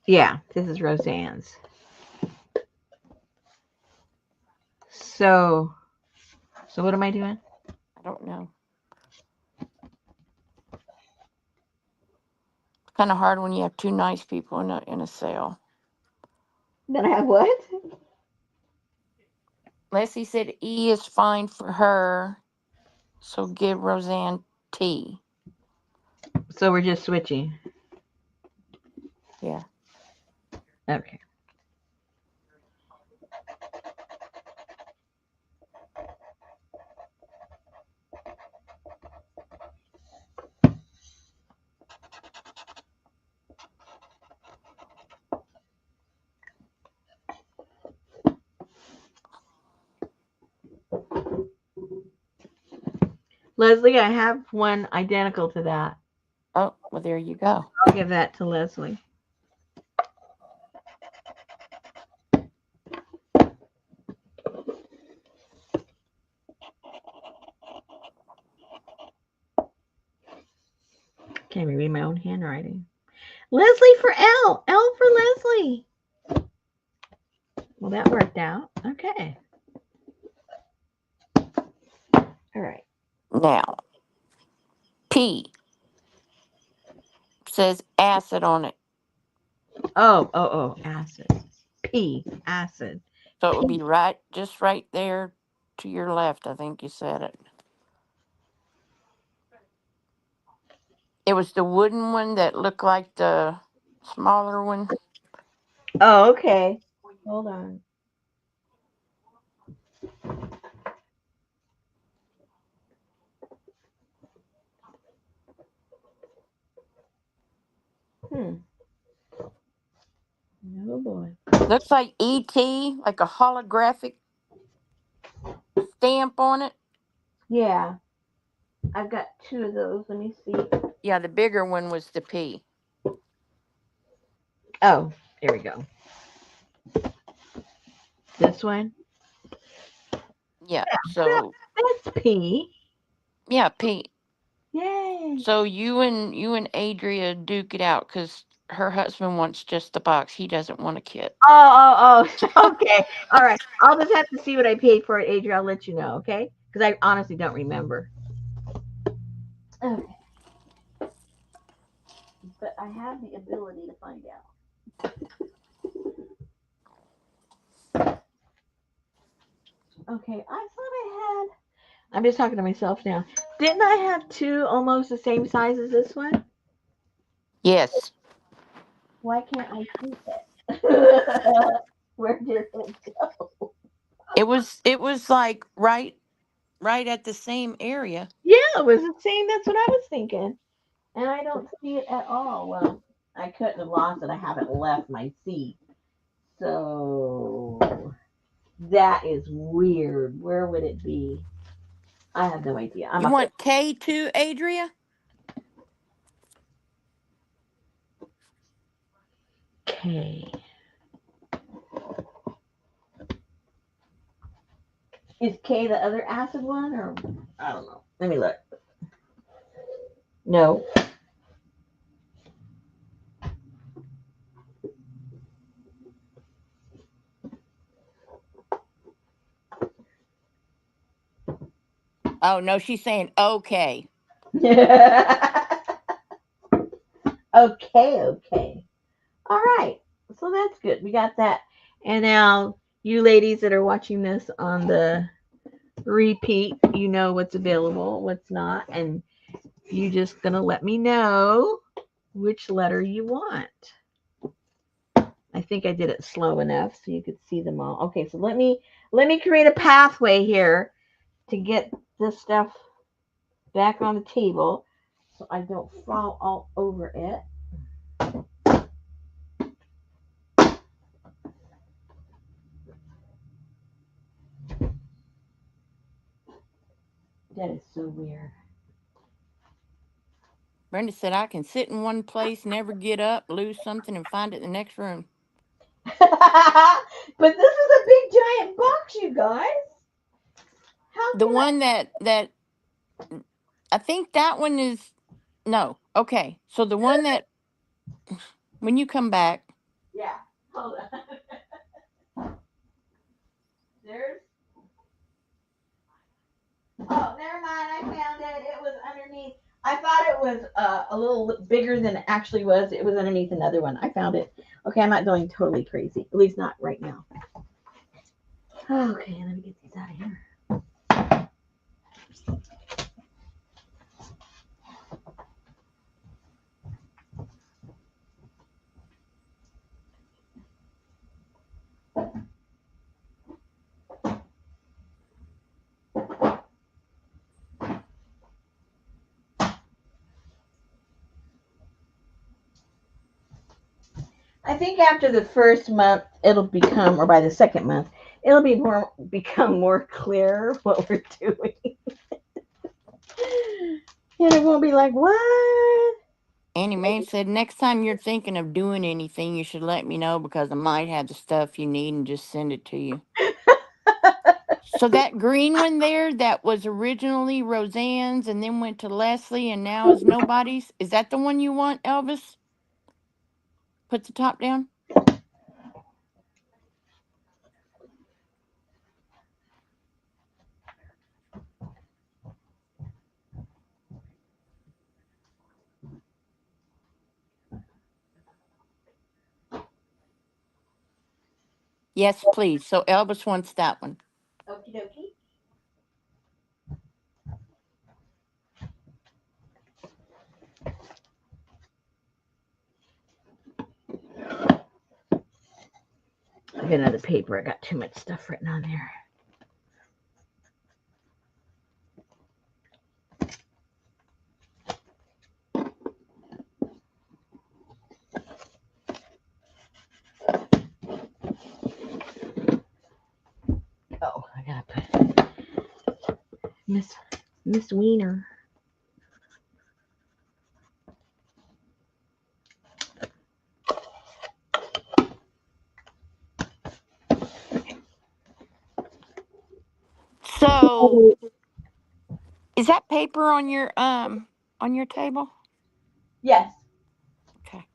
Yeah, this is Roseanne's. So what am I doing? I don't know. It's kind of hard when you have two nice people in a sale. Then I have what? Leslie said E is fine for her, so give Roseanne T. So we're just switching. Yeah. Okay. Leslie, I have one identical to that. Oh, well, there you go. I'll give that to Leslie. Can't even read my own handwriting. Leslie for L. L for Leslie. Well, that worked out. Okay. All right. Now, P says acid on it. Oh, acid. P, acid. So it would P. be just right there to your left. I think you said it. It was the wooden one that looked like the smaller one. Oh, okay. Hold on. Hmm. Oh boy. Looks like ET, like a holographic stamp on it. Yeah. I've got two of those. Let me see. Yeah, the bigger one was the P. Oh, there we go. This one. Yeah, so That's P. yeah, P. Yay. So you and Adria duke it out because her husband wants just the box. He doesn't want a kit. Oh. Okay. All right. I'll just have to see what I paid for it, Adria. I'll let you know, okay? Because I honestly don't remember. Okay. But I have the ability to find out. Okay. I thought I had. I'm just talking to myself now. Didn't I have two almost the same size as this one? Yes, Why can't I see it? Where did it go? it was like right at the same area. Yeah, it was the same. That's what I was thinking. And I don't see it at all. Well, I couldn't have lost it. I haven't left my seat. So that is weird. Where would it be? I have no idea. I'm You a want K2, Adria? K. Is K the other acid one, or I don't know. Let me look. No. Oh no, she's saying okay. Okay. All right. So that's good. We got that. And now, you ladies that are watching this on the repeat. You know what's available, what's not, and you're just gonna let me know which letter you want. I think I did it slow enough so you could see them all. Okay, so let me create a pathway here to get this stuff back on the table so I don't fall all over it. That is so weird. Brenda said I can sit in one place, never get up, lose something, and find it in the next room. But this is a big giant box, you guys. How The can I? one that I think that one is no. Okay. So the one that when you come back, Yeah, hold on. There's. Oh, never mind. I found it. It was underneath. I thought it was a little bigger than it actually was. It was underneath another one. I found it. Okay, I'm not going totally crazy. At least not right now. Okay, let me get these out of here. I think after the first month, it'll become, or by the second month, it'll become more clear what we're doing, and it won't be like what. Annie Mae said next time you're thinking of doing anything, you should let me know because I might have the stuff you need and just send it to you. So that green one there that was originally Roseanne's and then went to Leslie and now is nobody's, is that the one you want, Elvis? Put the top down. Yes, please. So Elvis wants that one. Okie dokie. I got another paper. I got too much stuff written on there. Oh, I gotta put Miss Wiener. So is that paper on your table? Yes. Okay.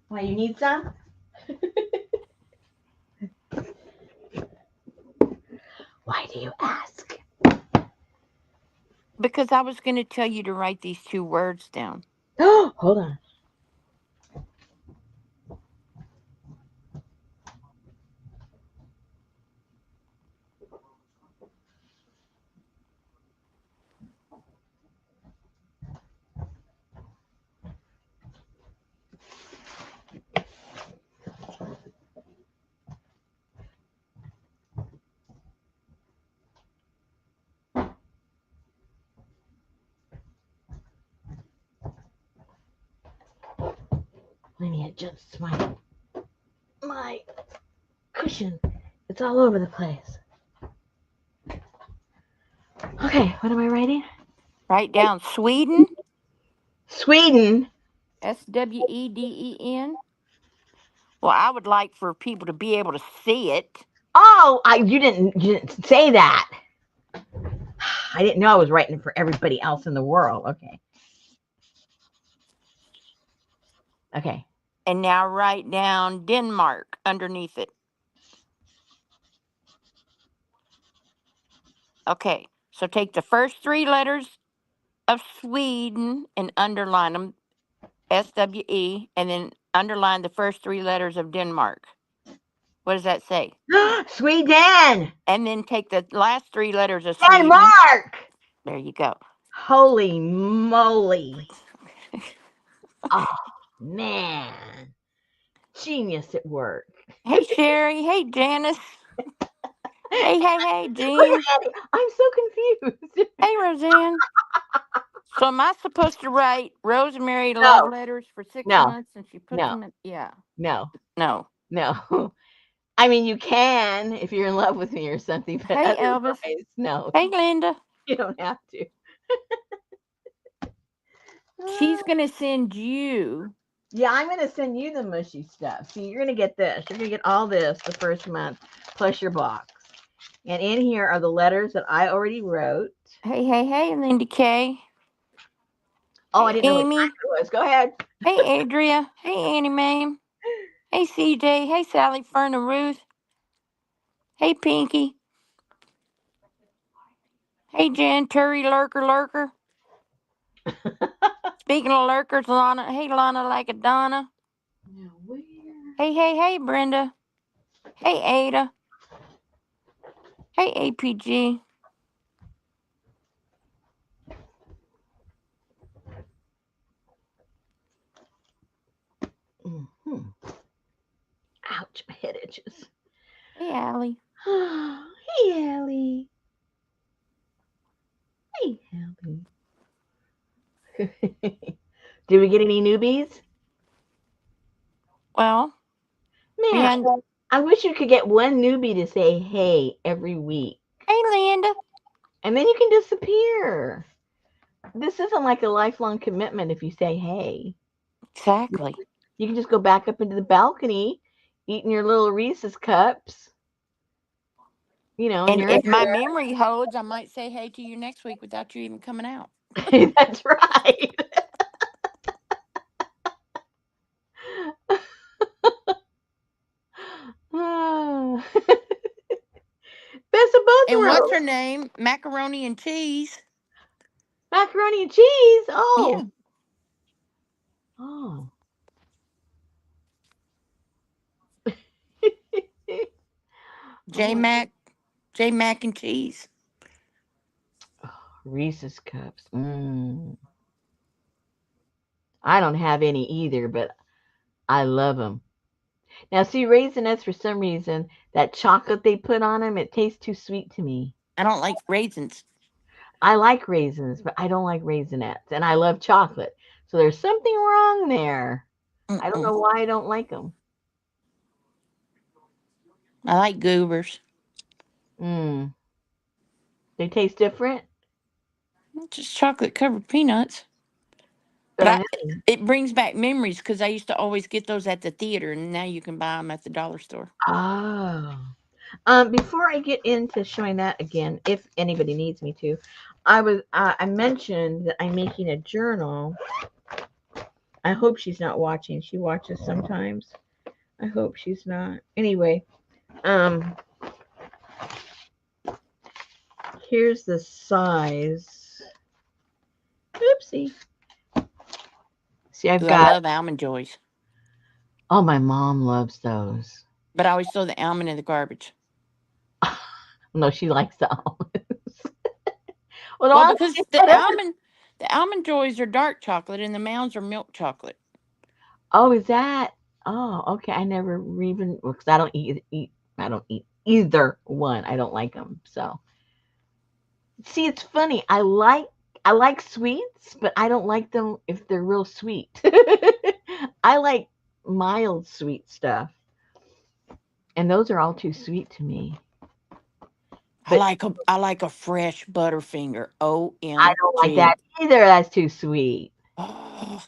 Why you need some? Why do you ask? Because I was going to tell you to write these two words down. Oh, hold on. Let me adjust my cushion. It's all over the place. Okay, what am I writing? Write down Sweden, Sweden. Sweden. Well, I would like for people to be able to see it. Oh, you didn't say that. I didn't know I was writing for everybody else in the world. Okay. Okay. And now write down Denmark underneath it. Okay, so take the first three letters of Sweden and underline them, SWE, and then underline the first 3 letters of Denmark. What does that say? Sweden. And then take the last 3 letters of Sweden. Denmark. There you go. Holy moly. Oh, man. Genius at work. Hey, Sherry. Hey, Janice. Hey, Look Jean. at Annie. I'm so confused. Hey, Roseanne. So am I supposed to write Rosemary love No, letters for 6 no, months and she puts no, them in? Yeah. no, No. no. I mean, you can if you're in love with me or something, but Hey, Elvis. otherwise, no, Hey, Linda. you don't have to. She's going to send you. Yeah, I'm going to send you the mushy stuff. So you're going to get this. You're going to get all this the first month plus your box. And in here are the letters that I already wrote. Hey, Linda Kay. Oh, Hey, I didn't know what Amy. time it was. Go ahead. Hey, Adria. Hey, Annie Mame. Hey, CJ. Hey, Sally, Fern, and Ruth. Hey, Pinky. Hey, Jen, Terry, Lurker. Speaking of lurkers, Lana. Hey, Lana, like a Donna. Now, where? Hey, Brenda. Hey, Ada. Hey, APG. Mm-hmm. Ouch, my head itches. Hey, Allie. Hey, Allie. Hey, Allie. Did we get any newbies? Well, Man, I wish you could get one newbie to say hey every week. Hey, Linda. And then you can disappear. This isn't like a lifelong commitment if you say hey. Exactly. You can just go back up into the balcony, eating your little Reese's cups. You know, And you're if my memory holds, I might say hey to you next week without you even coming out. That's right. Best of both And what's worlds. her name? Macaroni and cheese. Macaroni and cheese. Yeah. Oh. Oh. J Mac and cheese. Reese's cups. I don't have any either, but I love them. Now, see, Raisinets, for some reason, that chocolate they put on them, it tastes too sweet to me. I don't like raisins. I like raisins, but I don't like Raisinets. And I love chocolate. So there's something wrong there. I don't know why I don't like them. I like goobers. They taste different. Just chocolate covered peanuts. But it brings back memories because I used to always get those at the theater, and now you can buy them at the dollar store. Oh. Before I get into showing that again, if anybody needs me to, I mentioned that I'm making a journal. I hope she's not watching. She watches sometimes. I hope she's not. Anyway, here's the size. Oopsie. See, I love almond joys. Oh, my mom loves those. But I always throw the almond in the garbage. No, she likes the almonds. Well, because the almond joys are dark chocolate and the mounds are milk chocolate. Oh, is that? Oh, okay. I never even because I don't eat. I don't eat either one. I don't like them. So, see, it's funny. I like sweets, but I don't like them if they're real sweet. I like mild sweet stuff, and those are all too sweet to me. But I like a fresh Butterfinger. OMG. I don't like that either. That's too sweet. Oh.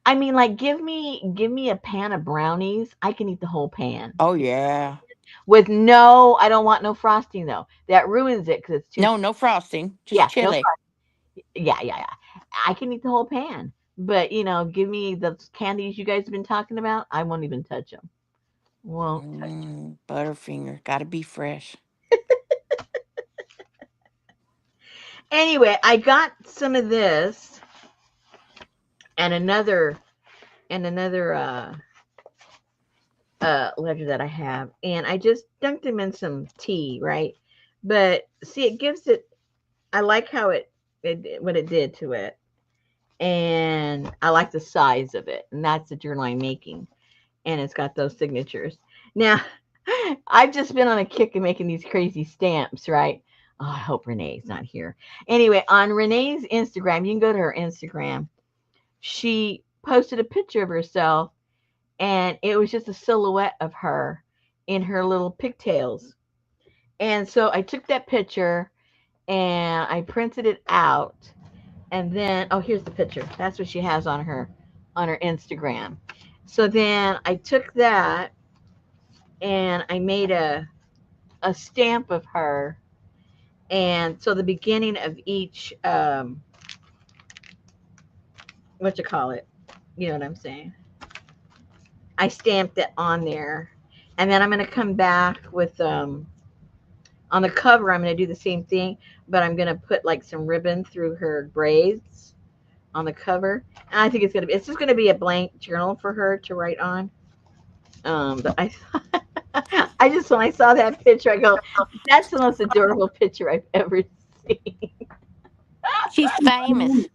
I mean, like, give me a pan of brownies. I can eat the whole pan. Oh yeah. With I don't want no frosting though. That ruins it because it's too. No frosting. Just chili. Yeah. I can eat the whole pan, but give me the candies you guys have been talking about. I won't even touch them. Won't touch them. Butterfinger, gotta be fresh. Anyway, I got some of this and another ledger that I have, and I just dunked them in some tea, right? But see, it gives it. I like how it what it did to it, and I like the size of it, and that's the journal I'm making, and it's got those signatures. Now, I've just been on a kick of making these crazy stamps, right? Oh, I hope Renee's not here. Anyway, on Renee's Instagram, you can go to her Instagram. She posted a picture of herself, and it was just a silhouette of her in her little pigtails. And so I took that picture and I printed it out. And then, oh, here's the picture. That's what she has on her Instagram. So then I took that and I made a stamp of her. And so the beginning of each what you call it, you know what I'm saying? I stamped it on there. And then I'm going to come back with on the cover, I'm going to do the same thing, but I'm going to put like some ribbon through her braids on the cover. And I think it's just going to be a blank journal for her to write on. But I just, when I saw that picture, I go, that's the most adorable picture I've ever seen. She's famous.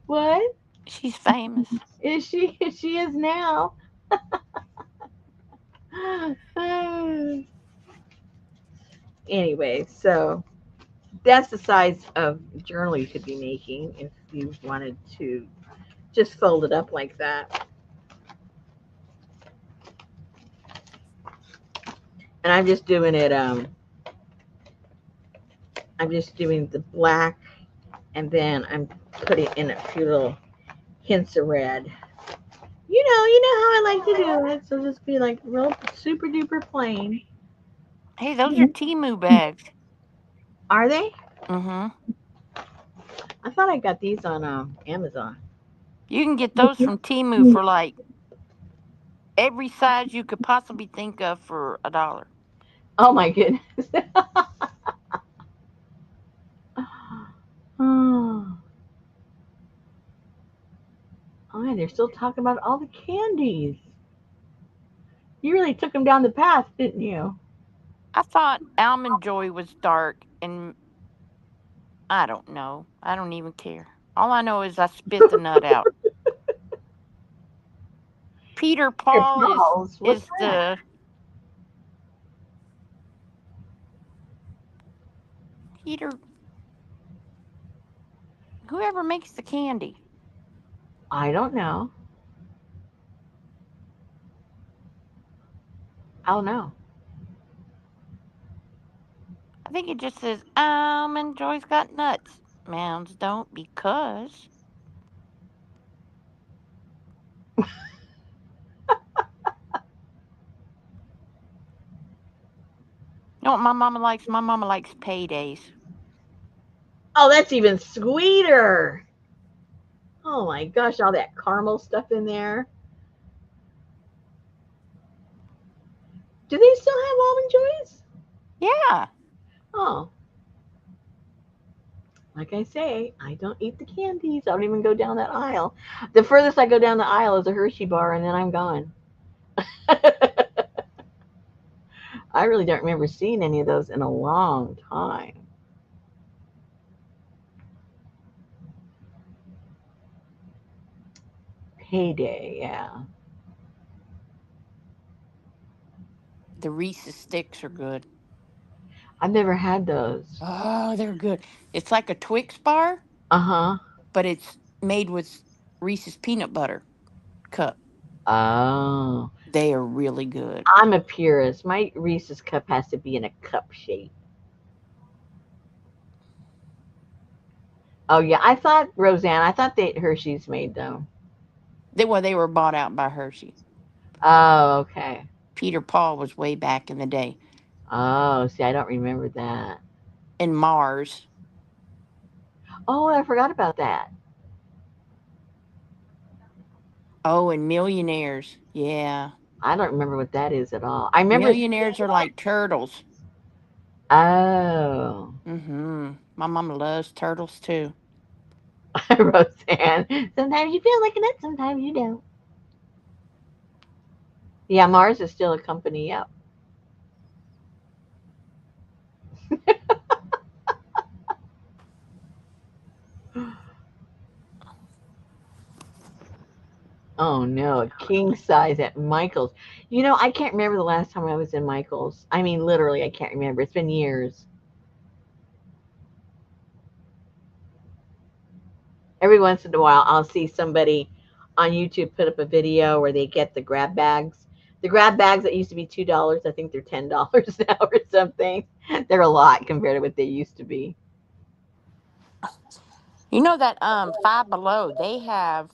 What? She's famous. Is she? She is now. Anyway, so that's the size of journal you could be making if you wanted to just fold it up like that. And I'm just doing the black, and then I'm putting in a few little hints of red. You know how I like to do it. So just be like real super duper plain. Hey, those are Timu bags. Are they? Mm-hmm. I thought I got these on Amazon. You can get those from Timu for like every size you could possibly think of for $1. Oh my goodness. Oh, and they're still talking about all the candies. You really took them down the path, didn't you? I thought Almond Joy was dark, and I don't know. I don't even care. All I know is I spit the nut out. Peter Your Paul is balls. What's is that? the Peter whoever makes the candy. I don't know. I don't know. I think it just says Almond Joy's got nuts. Mounds don't because you know what my mama likes? My mama likes paydays. Oh, that's even sweeter. Oh my gosh, all that caramel stuff in there. Do they still have almond joys? Yeah. Oh, like I say, I don't eat the candies. I don't even go down that aisle. The furthest I go down the aisle is a Hershey bar, and then I'm gone. I really don't remember seeing any of those in a long time. Payday, yeah. The Reese's sticks are good. I've never had those. Oh, they're good. It's like a Twix bar, Uh huh. but it's made with Reese's peanut butter cup. Oh, They are really good. I'm a purist. My Reese's cup has to be in a cup shape. Oh yeah, I thought Roseanne. I thought they Hershey's made them. They were bought out by Hershey. Oh, okay. Peter Paul was way back in the day. Oh, see, I don't remember that. And Mars. Oh, I forgot about that. Oh, and Millionaires. Yeah. I don't remember what that is at all. I remember seeing Millionaires are like turtles. it. Oh, Mm-hmm. My mama loves turtles too. Roseanne. Sometimes you feel like a nut, sometimes you don't. Yeah, Mars is still a company. Yep. Oh no, a king size at Michael's. You know, I can't remember the last time I was in Michael's. I mean, literally, I can't remember. It's been years. Every once in a while, I'll see somebody on YouTube put up a video where they get the grab bags. The grab bags that used to be $2, I think they're $10 now or something. They're a lot compared to what they used to be. You know that Five Below, they have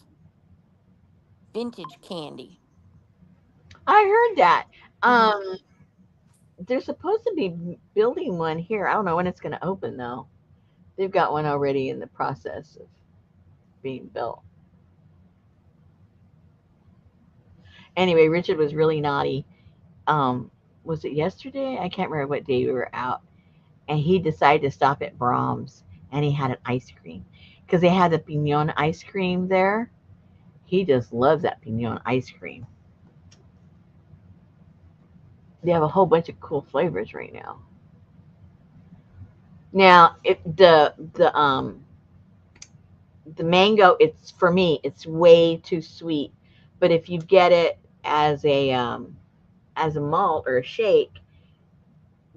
vintage candy. I heard that. Hmm. Um, they're supposed to be building one here. I don't know when it's going to open though. They've got one already in the process of being built. Anyway, Richard was really naughty. Um, was it yesterday? I can't remember what day we were out, and he decided to stop at Brahms, and he had an ice cream because they had the pignon ice cream there. He just loves that pignon ice cream. They have a whole bunch of cool flavors right now. Now, the mango, it's for me, it's way too sweet. But if you get it as a malt or a shake,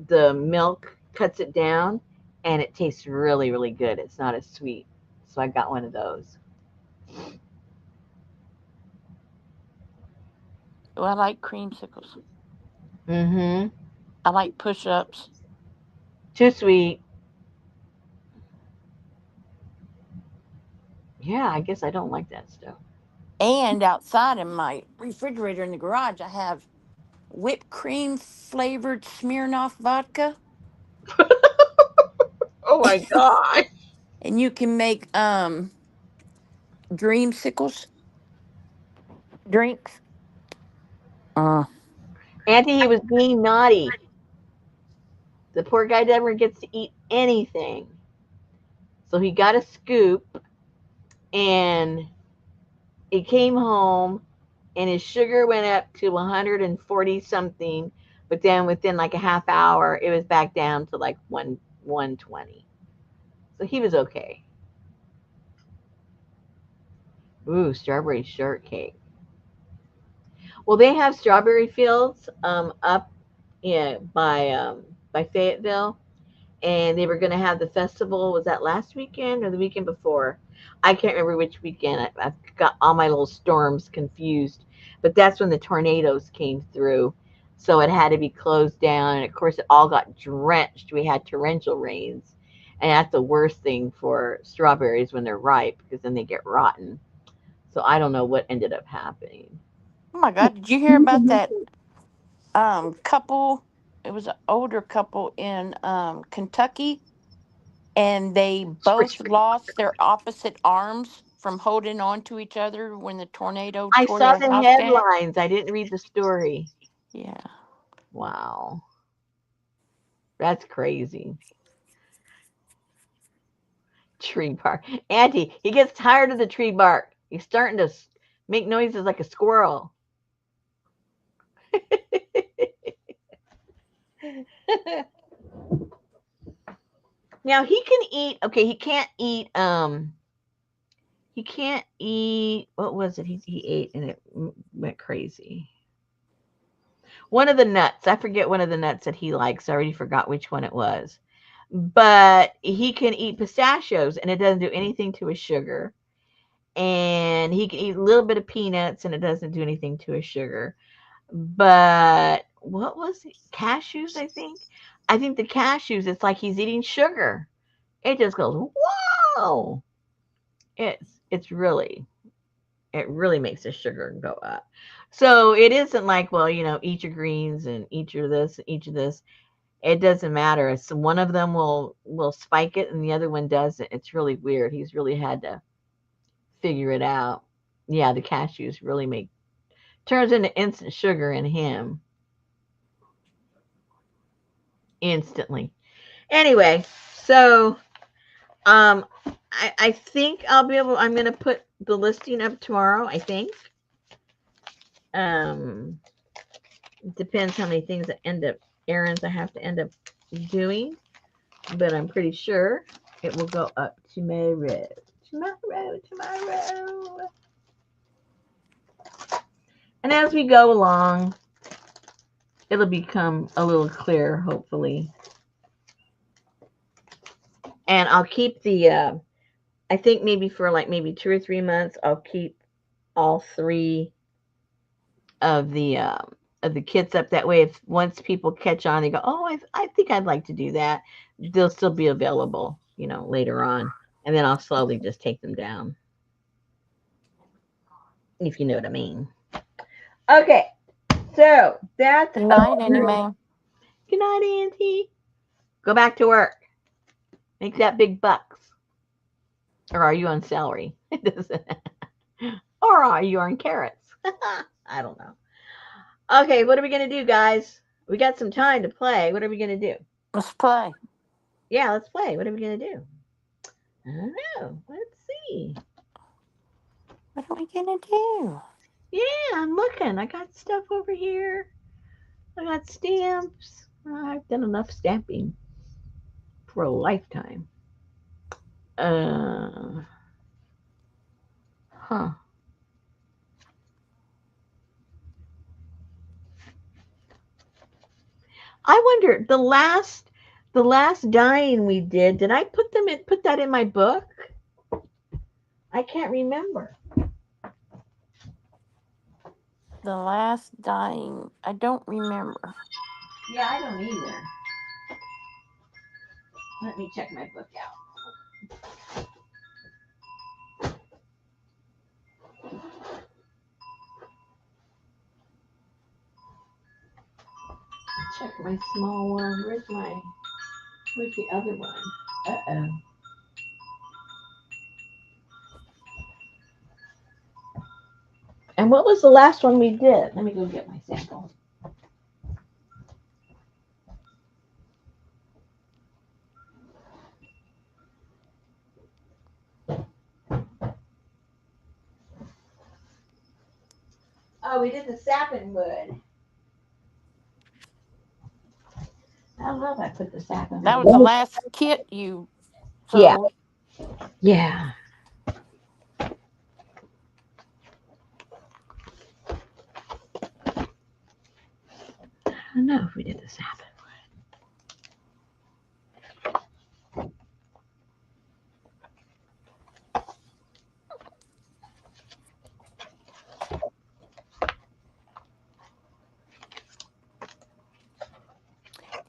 the milk cuts it down, and it tastes really really good. It's not as sweet. So I got one of those. Oh, I like creamsicles. Mhm. I like push-ups. Too sweet. Yeah, I guess I don't like that stuff. And outside in my refrigerator in the garage, I have whipped cream flavored Smirnoff vodka. Oh my god. And you can make dreamsicles drinks. Uh, Auntie, he was being naughty. The poor guy never gets to eat anything. So he got a scoop, and he came home, and his sugar went up to 140 something, but then within like a half hour it was back down to like 120. So he was okay. Ooh, strawberry shortcake. Well, they have strawberry fields up, yeah, by Fayetteville, and they were going to have the festival. Was that last weekend or the weekend before? I can't remember which weekend. I've got all my little storms confused, but that's when the tornadoes came through, so it had to be closed down, and of course it all got drenched. We had torrential rains, and that's the worst thing for strawberries when they're ripe because then they get rotten. So I don't know what ended up happening. oh my God, did you hear about that couple? It was an older couple in Kentucky, and they both lost their opposite arms from holding on to each other when the tornado I tore saw their the house down. headlines. I didn't read the story. Yeah. Wow. That's crazy. Tree bark. Auntie, he gets tired of the tree bark. He's starting to make noises like a squirrel. Now he can eat. Okay, he can't eat. What was it? He ate and it went crazy. One of the nuts. I forget one of the nuts that he likes. I already forgot which one it was. But he can eat pistachios and it doesn't do anything to his sugar. And he can eat a little bit of peanuts and it doesn't do anything to his sugar. But what was it? Cashews, I think. I think the cashews, it's like he's eating sugar. It just goes, whoa. It's really, it really makes the sugar go up. So it isn't like, well, eat your greens and eat your this, eat your this. It doesn't matter. It's one of them will spike it and the other one doesn't. It's really weird. He's really had to figure it out. Yeah, the cashews really make turns into instant sugar in him instantly. Anyway, so I think I'm gonna put the listing up tomorrow, I think. Um It depends how many things that errands I have to end up doing, but I'm pretty sure it will go up tomorrow. Tomorrow. And as we go along, it'll become a little clearer, hopefully. And I'll keep I think maybe for like maybe 2 or 3 months, I'll keep all three of the kits up. That way, if once people catch on, they go, "Oh, I think I'd like to do that." They'll still be available, later on, and then I'll slowly just take them down, if you know what I mean. Okay, so that's Good night, anime. Good night, Auntie. Go back to work. Make that big bucks. Or are you on salary? Or are you on carrots? I don't know. Okay, what are we going to do, guys? We got some time to play. What are we going to do? Let's play. Yeah, let's play. What are we going to do? I don't know. Let's see. What are we gonna do? Yeah, I'm looking. I got stuff over here. I got stamps. I've done enough stamping for a lifetime. Uh, huh. I wonder the last dyeing we did I put that in my book? I can't remember. The last dying. I don't remember. Yeah, I don't either. Let me check my book out. Check my small one. Where's the other one? Uh-oh. And what was the last one we did? Let me go get my sample. Oh, we did the sapling wood. I don't know if I put the sapling That was the wood. last kit you Yeah, sold. yeah. I don't know if we did the sapling.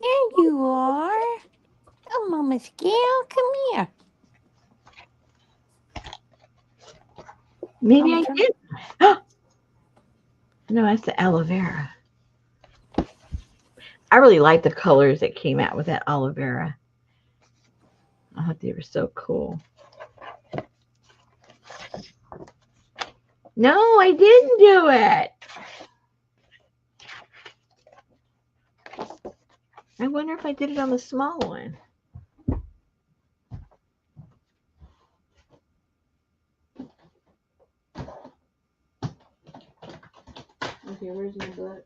There you are. Oh, Mama Scale, come here. Maybe Mama I turn. did. No, that's the aloe vera. I really like the colors that came out with that aloe vera. I thought they were so cool. No, I didn't do it. I wonder if I did it on the small one. Okay, where's my book?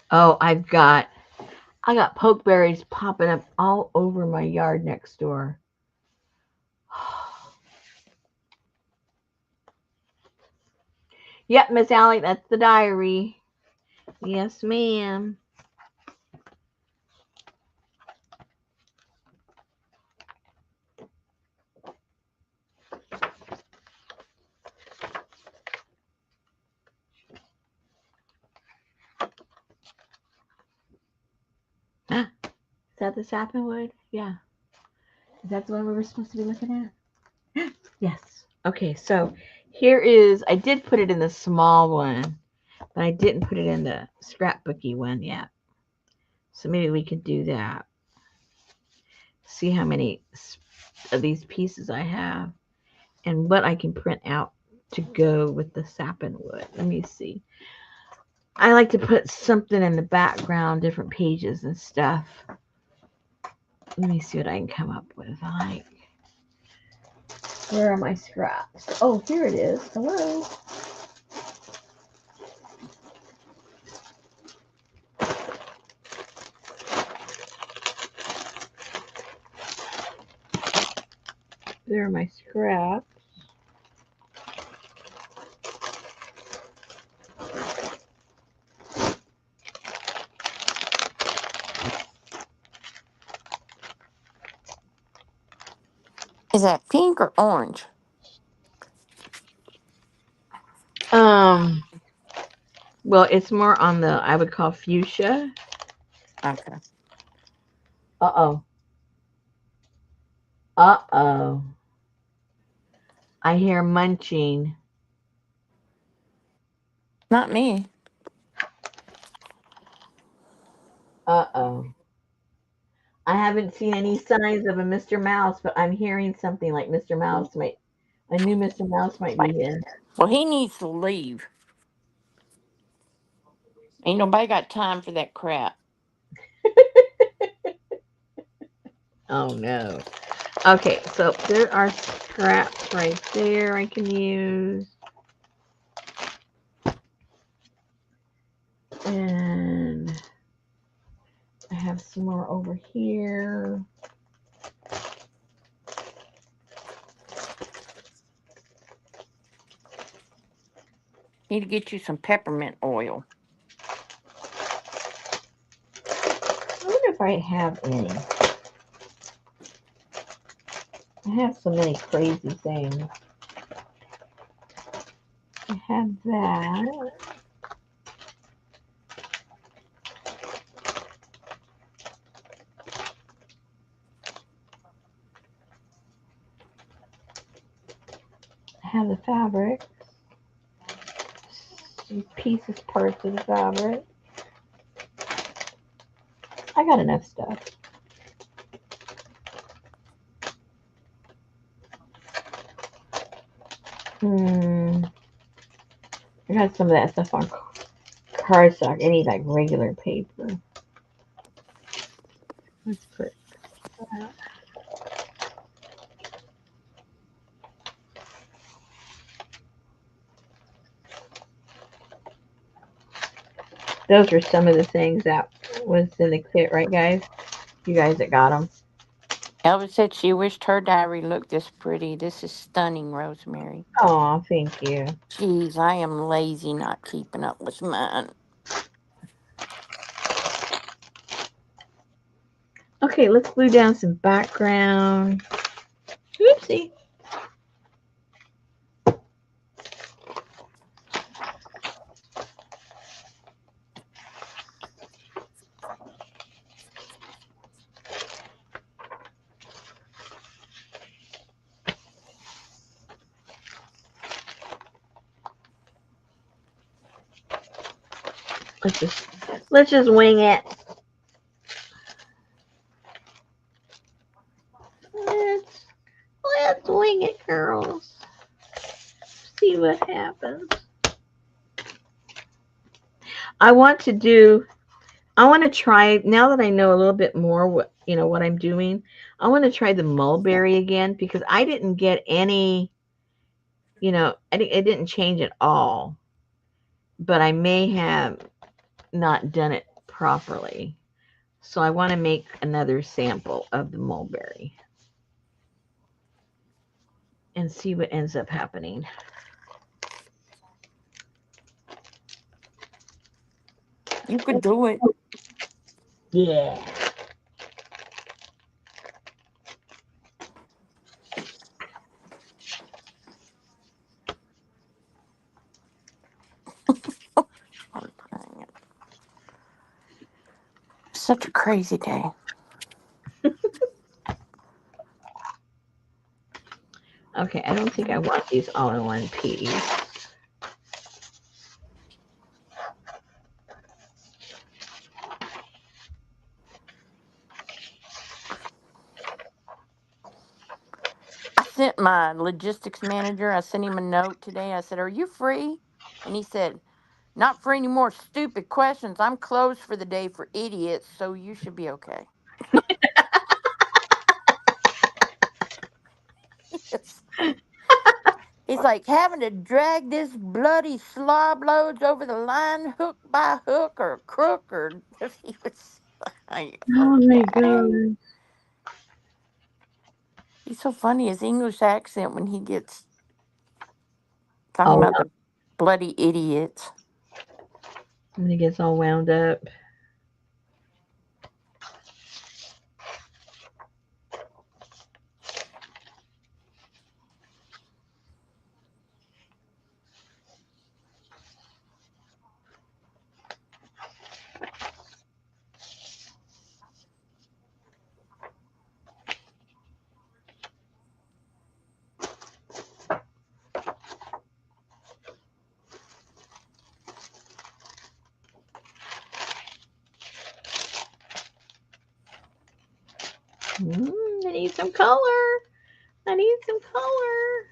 Oh, I got pokeberries popping up all over my yard next door. Yep, Miss Allie, that's the diary. Yes, ma'am. Is that the sapling wood? Yeah. Is that the one we were supposed to be looking at? Yes. Okay, so here is, I did put it in the small one, but I didn't put it in the scrapbooky one yet. So maybe we could do that. See how many of these pieces I have and what I can print out to go with the sapin wood. Let me see. I like to put something in the background, different pages and stuff. Let me see what I can come up with. Like, where are my scraps? Oh, here it is. Hello. There are my scraps. Is that pink or orange? Um, well, it's more on the, I would call fuchsia. Okay. Uh-oh. Uh-oh. I hear munching. Not me. Uh-oh. I haven't seen any signs of a Mr. Mouse, but I'm hearing something like Mr. Mouse might, a new Mr. Mouse might be here. Well, he needs to leave. Ain't nobody got time for that crap. Oh no. Okay, so there are scraps right there I can use. And I have some more over here. Need to get you some peppermint oil. I wonder if I have any. I have so many crazy things. I have that. I have the fabric. Some pieces, parts of the fabric. I got enough stuff. I got some of that stuff on cardstock. I need like regular paper. Let's put that. Those are some of the things that was in the kit, right, guys? You guys that got them. Elvis said she wished her diary looked this pretty. This is stunning, Rosemary. Oh, thank you. Jeez, I am lazy not keeping up with mine. Okay, let's glue down some background. Oopsie. Let's just wing it. Let's wing it, girls. See what happens. I want to try, now that I know a little bit more what I'm doing. I want to try the mulberry again because I didn't get any, it didn't change at all. But I may have not done it properly. So I want to make another sample of the mulberry and see what ends up happening. You could do it. Yeah. Such a crazy day. Okay, I don't think I want these all in one piece. I sent my logistics manager, I sent him a note today. I said, "Are you free?" And he said, "Not for any more stupid questions. I'm closed for the day for idiots, so you should be okay." It's, he's like, "Having to drag this bloody slob loads over the line hook by hook or crook or," he was like, Oh my "Okay." god. He's so funny, his English accent when he gets talking Oh, about the bloody idiots. when it gets all wound up. I need some color. I need some color.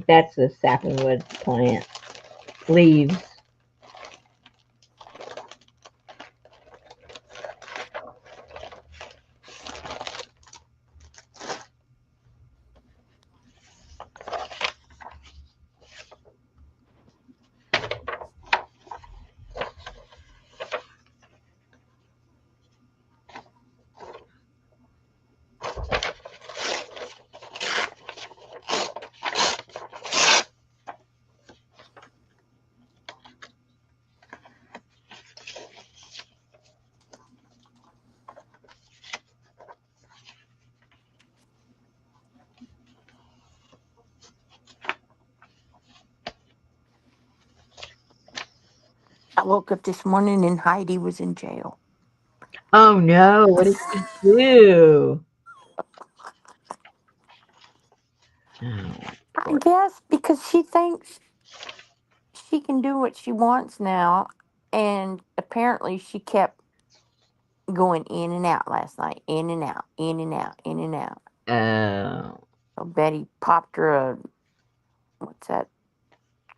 That's the sapwood plant leaves. I woke up this morning and Heidi was in jail. Oh no, what did she do? Oh, I poor. guess because she thinks she can do what she wants now. And apparently she kept going in and out last night, in and out, in and out, in and out. Oh. So Betty popped her a, what's that,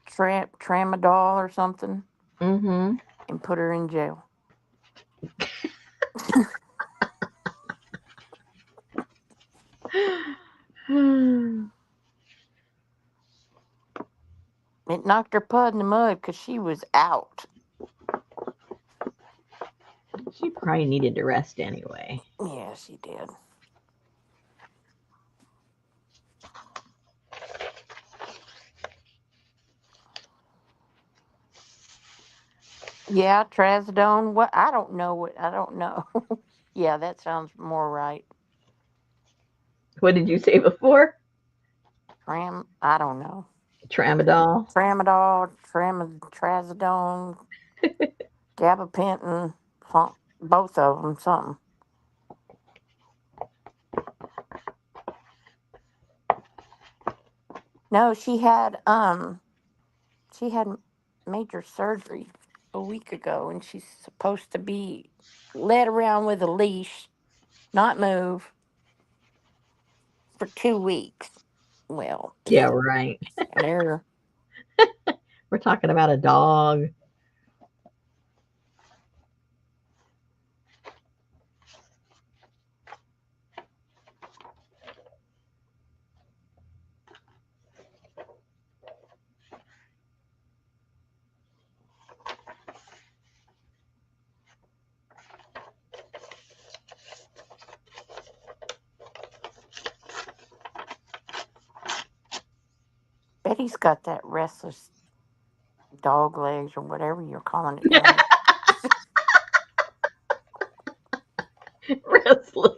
tramadol or something, Mm-hmm. and put her in jail. It knocked her pud in the mud because she was out. She probably needed to rest anyway. Yeah, she did. Yeah, trazodone. What? I don't know. What? I don't know. Yeah, that sounds more right. What did you say before? I don't know. Tramadol. Tramadol, trazodone, gabapentin, both of them, something. No, she had major surgery a week ago, and she's supposed to be led around with a leash, not move, for 2 weeks. Well, Yeah, right. there. We're talking about a dog. Betty's got that restless dog legs or whatever you're calling it now. Restless.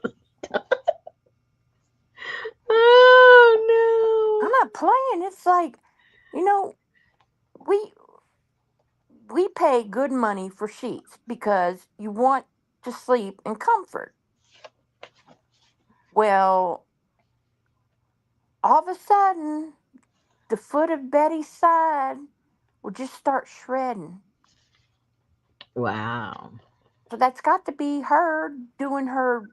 saying. It's like, you know, we we pay good money for sheets because you want to sleep in comfort. Well, all of a sudden, the foot of Betty's side will just start shredding. Wow. So that's got to be her doing her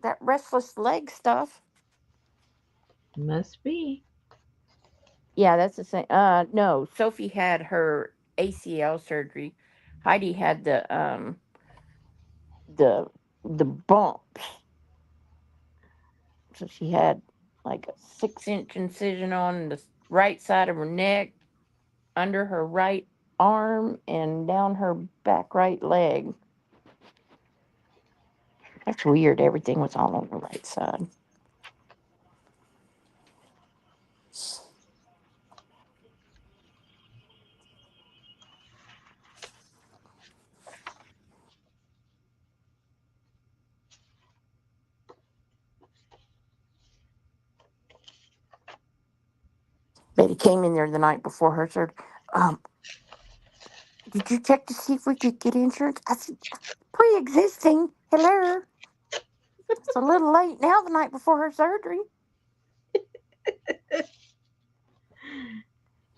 that restless leg stuff. Must be. Yeah, that's the same. No, Sophie had her ACL surgery. Heidi had the the bumps. So she had like a 6-inch incision on the right side of her neck, under her right arm, and down her back right leg. That's weird. Everything was all on the right side. Betty came in there the night before her surgery. Um, did you check to see if we could get insurance? I said, pre-existing. Hello. It's a little late now the night before her surgery.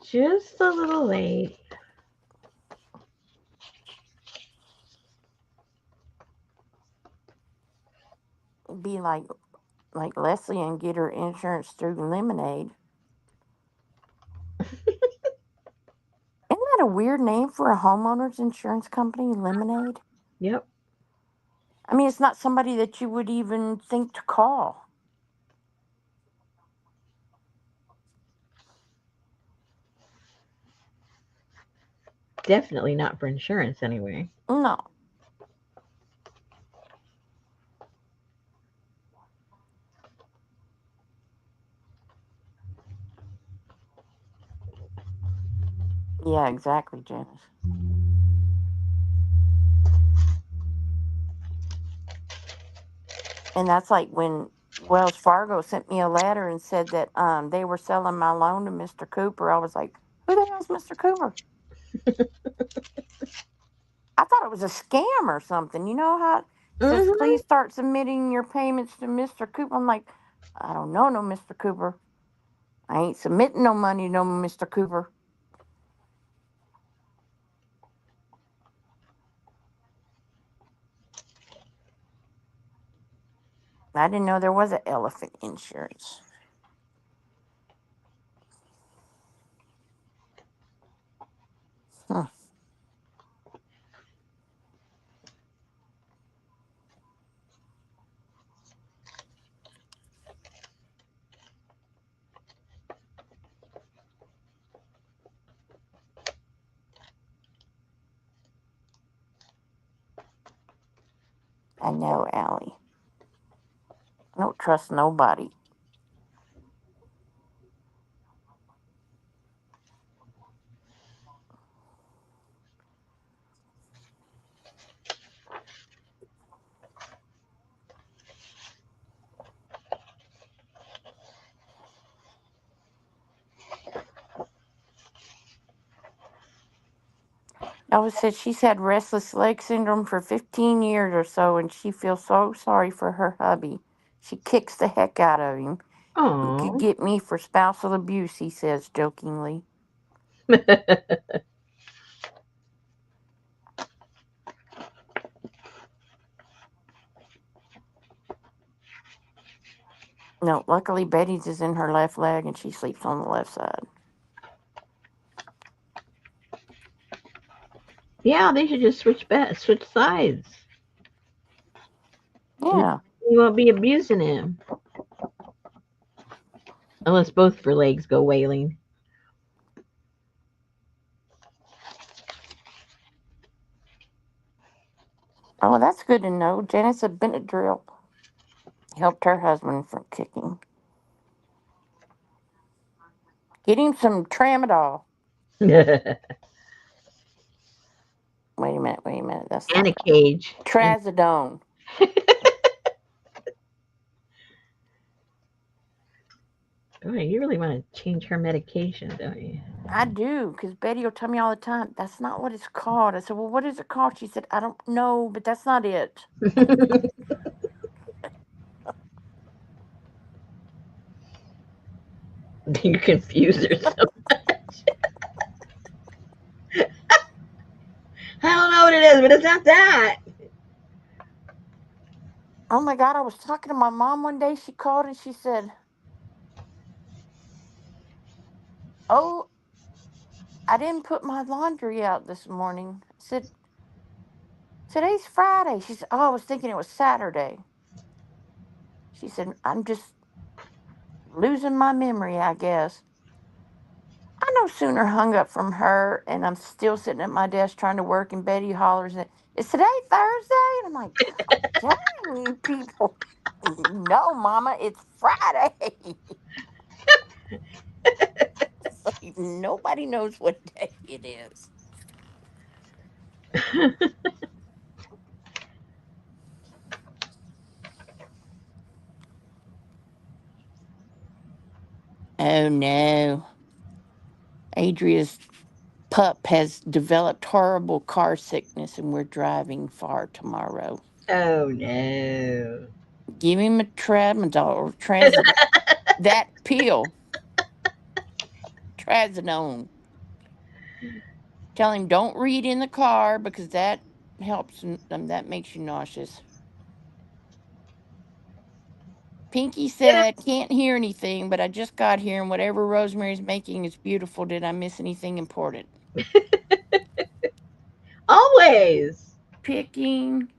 Just a little late. It'd be like Leslie and get her insurance through Lemonade. Isn't that a weird name for a homeowner's insurance company, Lemonade? Yep. I mean, it's not somebody that you would even think to call. Definitely not for insurance anyway. No. Yeah, exactly, Janice. And that's like when Wells Fargo sent me a letter and said that they were selling my loan to Mr. Cooper. I was like, who the hell's Mr. Cooper? I thought it was a scam or something. You know how it says, Mm-hmm. please start submitting your payments to Mr. Cooper? I'm like, I don't know, no Mr. Cooper. I ain't submitting no money to no Mr. Cooper. I didn't know there was an elephant insurance. Huh. I know, Allie. I don't trust nobody. Ella said she's had restless leg syndrome for 15 years or so, and she feels so sorry for her hubby. She kicks the heck out of him. He could Oh. get me for spousal abuse, he says jokingly. No, luckily Betty's is in her left leg and she sleeps on the left side. Yeah, they should just switch sides. Yeah. You won't be abusing him unless both of her legs go wailing. Oh, that's good to know. Janice said Benadryl helped her husband from kicking. Get him some tramadol. And Wait a minute, wait a minute. That's a not right. cage. And Trazodone. Boy, you really want to change her medication, don't you? I do, because Betty will tell me all the time, that's not what it's called. I said, well, what is it called? She said, I don't know, but that's not it. You confuse her so much. I don't know what it is, but it's not that. Oh my God, I was talking to my mom one day. She called and she said, oh, I didn't put my laundry out this morning. I said, today's Friday. She said, oh, I was thinking it was Saturday. She said, I'm just losing my memory, I guess. I no sooner hung up from her and I'm still sitting at my desk trying to work, and Betty hollers, is today Thursday? And I'm like, God dang, you people. No, Mama, it's Friday. So nobody knows what day it is. Oh no. Adria's pup has developed horrible car sickness and we're driving far tomorrow. Oh no. Give him a tramadol or trazodone. That pill, trazodone. Tell him don't read in the car because that helps. That makes you nauseous. Pinky Yeah. said, can't hear anything, but I just got here and whatever Rosemary's making is beautiful. Did I miss anything important? Always. Picking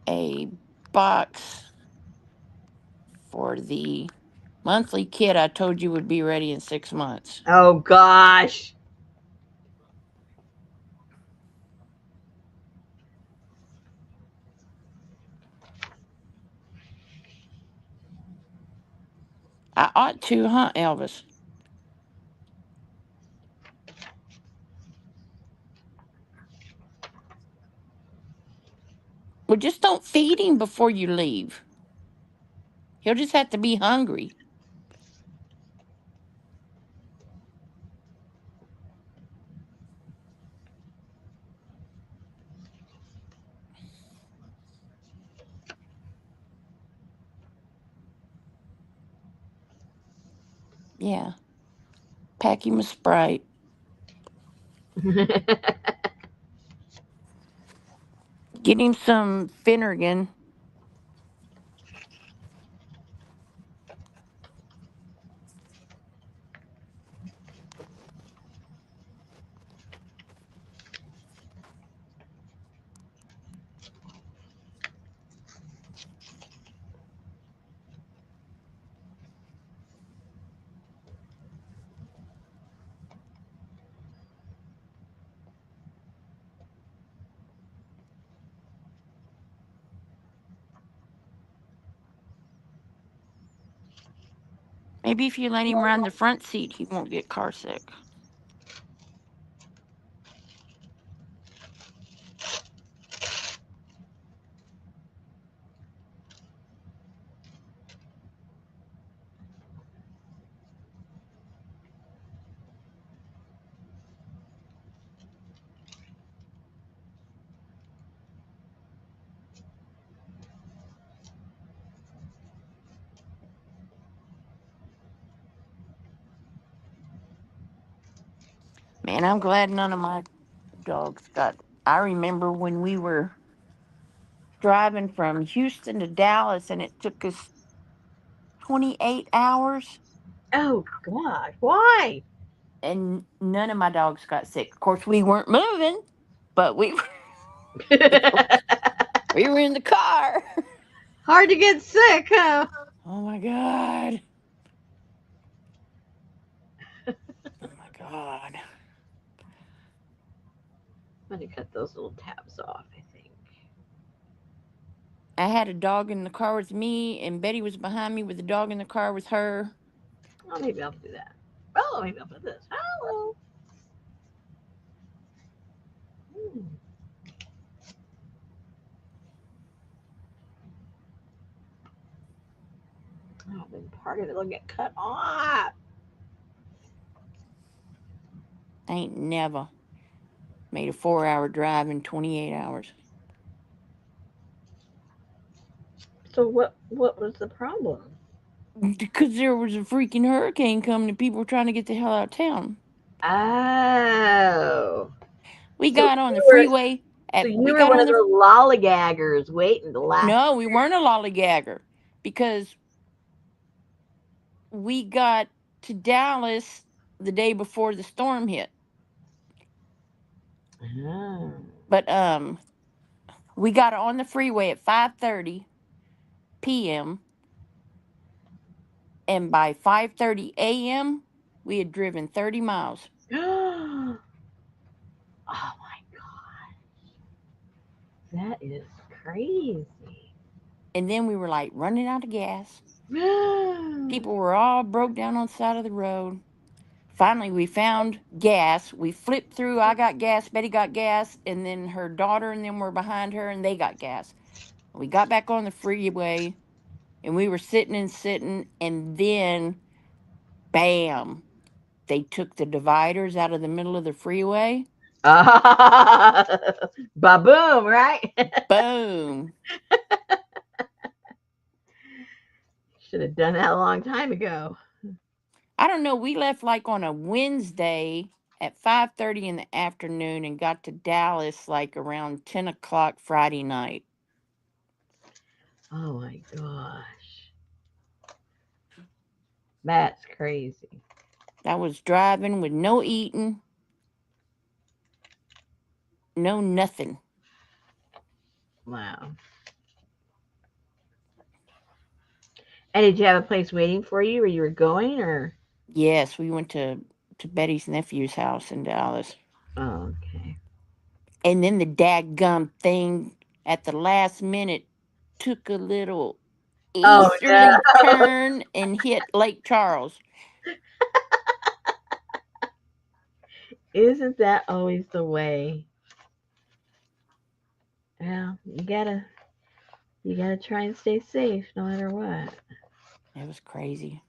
a box for the monthly kit I told you would be ready in 6 months. Oh gosh. I ought to, huh, Elvis? Well, just don't feed him before you leave. He'll just have to be hungry. Yeah. Pack him a Sprite. Get him some Finnegan. Maybe if you let him run the front seat, he won't get car sick. Man, I'm glad none of my dogs got. I remember when we were driving from Houston to Dallas and it took us 28 hours Oh gosh. Why? and none of my dogs got sick. Of course, we weren't moving, but we were in the car. Hard to get sick, huh? Oh my God. Oh my God. I'm gonna cut those little tabs off, I think. I had a dog in the car with me, and Betty was behind me with the dog in the car with her. Oh, maybe I'll do that. Oh, maybe I'll put this. Hello. Hmm. Oh, then part of it will get cut off. I ain't never made a 4 hour drive in 28 hours. So what was the problem? Because there was a freaking hurricane coming and people were trying to get the hell out of town. Oh. We So got on the you were freeway so at, you we were got one on of the, the lollygaggers waiting to last. no, we weren't a lollygagger because we got to Dallas the day before the storm hit. Oh. But we got on the freeway at 5:30 p.m. and by 5:30 a.m. we had driven 30 miles. Oh my god. That is crazy. And then we were like running out of gas. People were all broke down on the side of the road. Finally, we found gas. We flipped through. I got gas. Betty got gas. And then her daughter and them were behind her and they got gas. We got back on the freeway and we were sitting and sitting. And then, bam, they took the dividers out of the middle of the freeway. Ba-boom, right? Boom. Should have done that a long time ago. I don't know. We left like on a Wednesday at 5:30 in the afternoon and got to Dallas like around 10 o'clock Friday night. Oh my gosh. That's crazy. I was driving with no eating, no nothing. Wow. And did you have a place waiting for you where you were going or? Yes, we went to Betty's nephew's house in Dallas. Oh, okay. And then the daggum thing at the last minute took a little Oh easterly no. turn and hit Lake Charles. Isn't that always the way? Well, you gotta try and stay safe no matter what. It was crazy.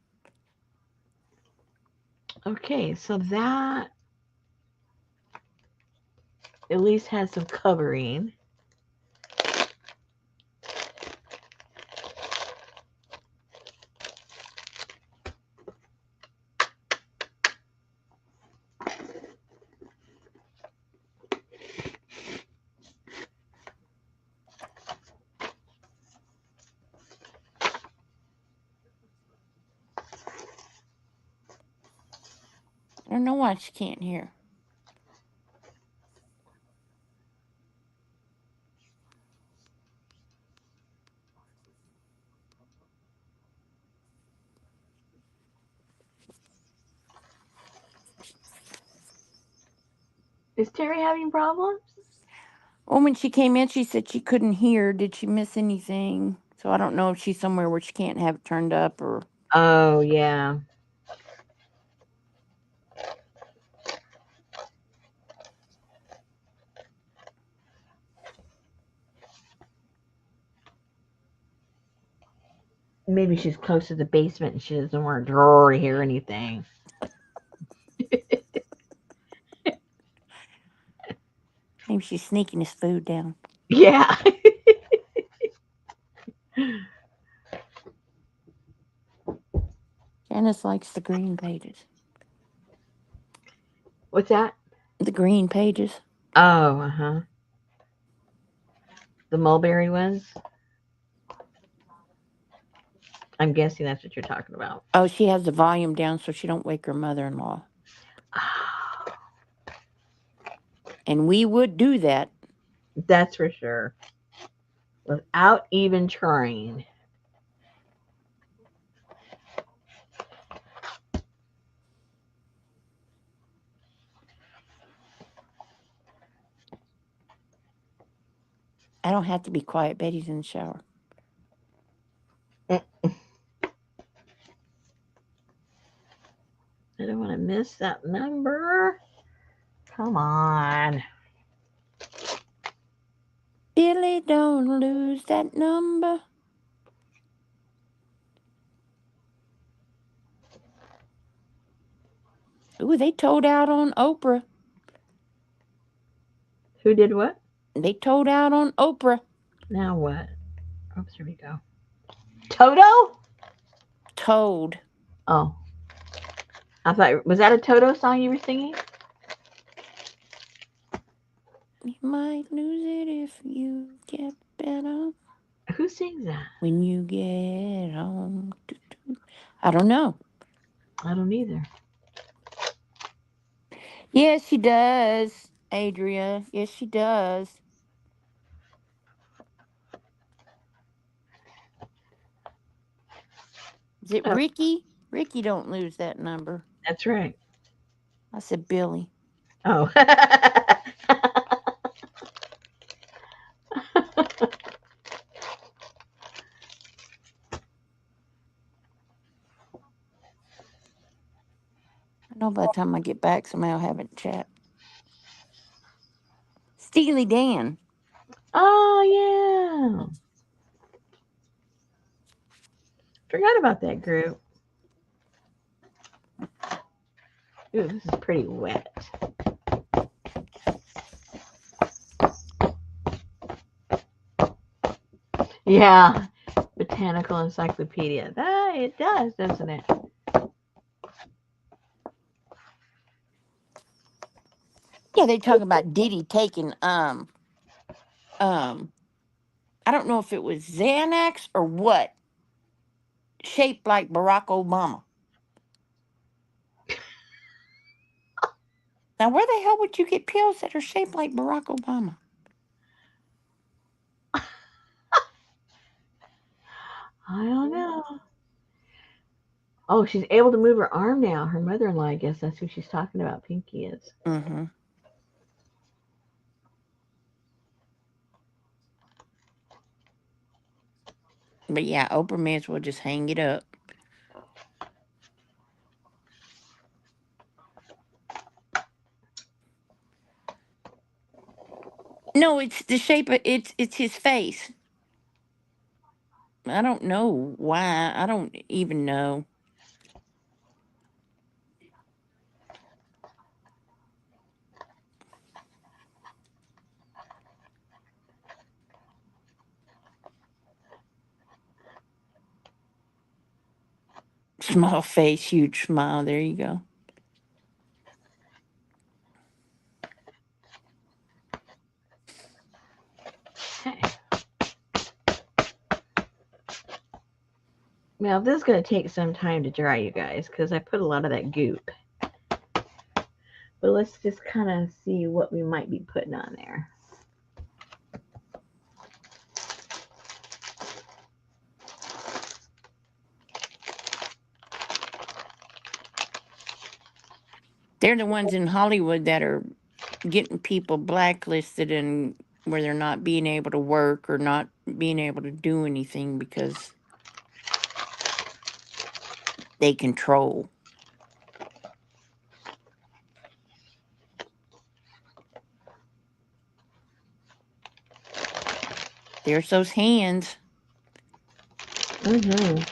Okay, so that at least has some covering. I don't know why she can't hear. Is Terry having problems? Well, when she came in, she said she couldn't hear. Did she miss anything? So I don't know if she's somewhere where she can't have it turned up or. Oh yeah. Maybe she's close to the basement and she doesn't want to hear anything. Maybe she's sneaking his food down. Yeah. Janice likes the green pages. What's that? The green pages. Oh, uh-huh. The mulberry ones? I'm guessing that's what you're talking about. Oh, she has the volume down so she don't wake her mother-in-law. Oh, And we would do that. that's for sure. Without even trying. I don't have to be quiet. Betty's in the shower. I don't want to miss that number. Come on. Billy, don't lose that number. Ooh, they told out on Oprah. Who did what? They told out on Oprah. Now what? Oops, here we go. Toto? Told. Oh, I thought, was that a Toto song you were singing? You might lose it if you get better Who sings that? when you get home. I don't know. I don't either. Yes, she does, Adria. Yes, she does. Is it Oh, Ricky? Ricky don't lose that number. that's right. I said Billy. Oh. I know by the time I get back, somebody will have it chat. Steely Dan. Oh, yeah. Forgot about that group. Ooh, this is pretty wet. Yeah. Botanical Encyclopedia. That it does, doesn't it? Yeah, they talk about Diddy taking um I don't know if it was Xanax or what, shaped like Barack Obama. Now where the hell would you get pills that are shaped like Barack Obama? I don't know. Oh, she's able to move her arm now. Her mother-in-law, I guess that's who she's talking about. Pinky is. Mm-hmm. But yeah, Oprah may as well just hang it up. No, it's the shape of it's his face. I don't know why. I don't even know. Small face, huge smile. There you go. Okay. Now this is going to take some time to dry, you guys, because I put a lot of that goop. But let's just kind of see what we might be putting on there. They're the ones in Hollywood that are getting people blacklisted and where they're not being able to work or not being able to do anything because they control. There's those hands. Mm-hmm.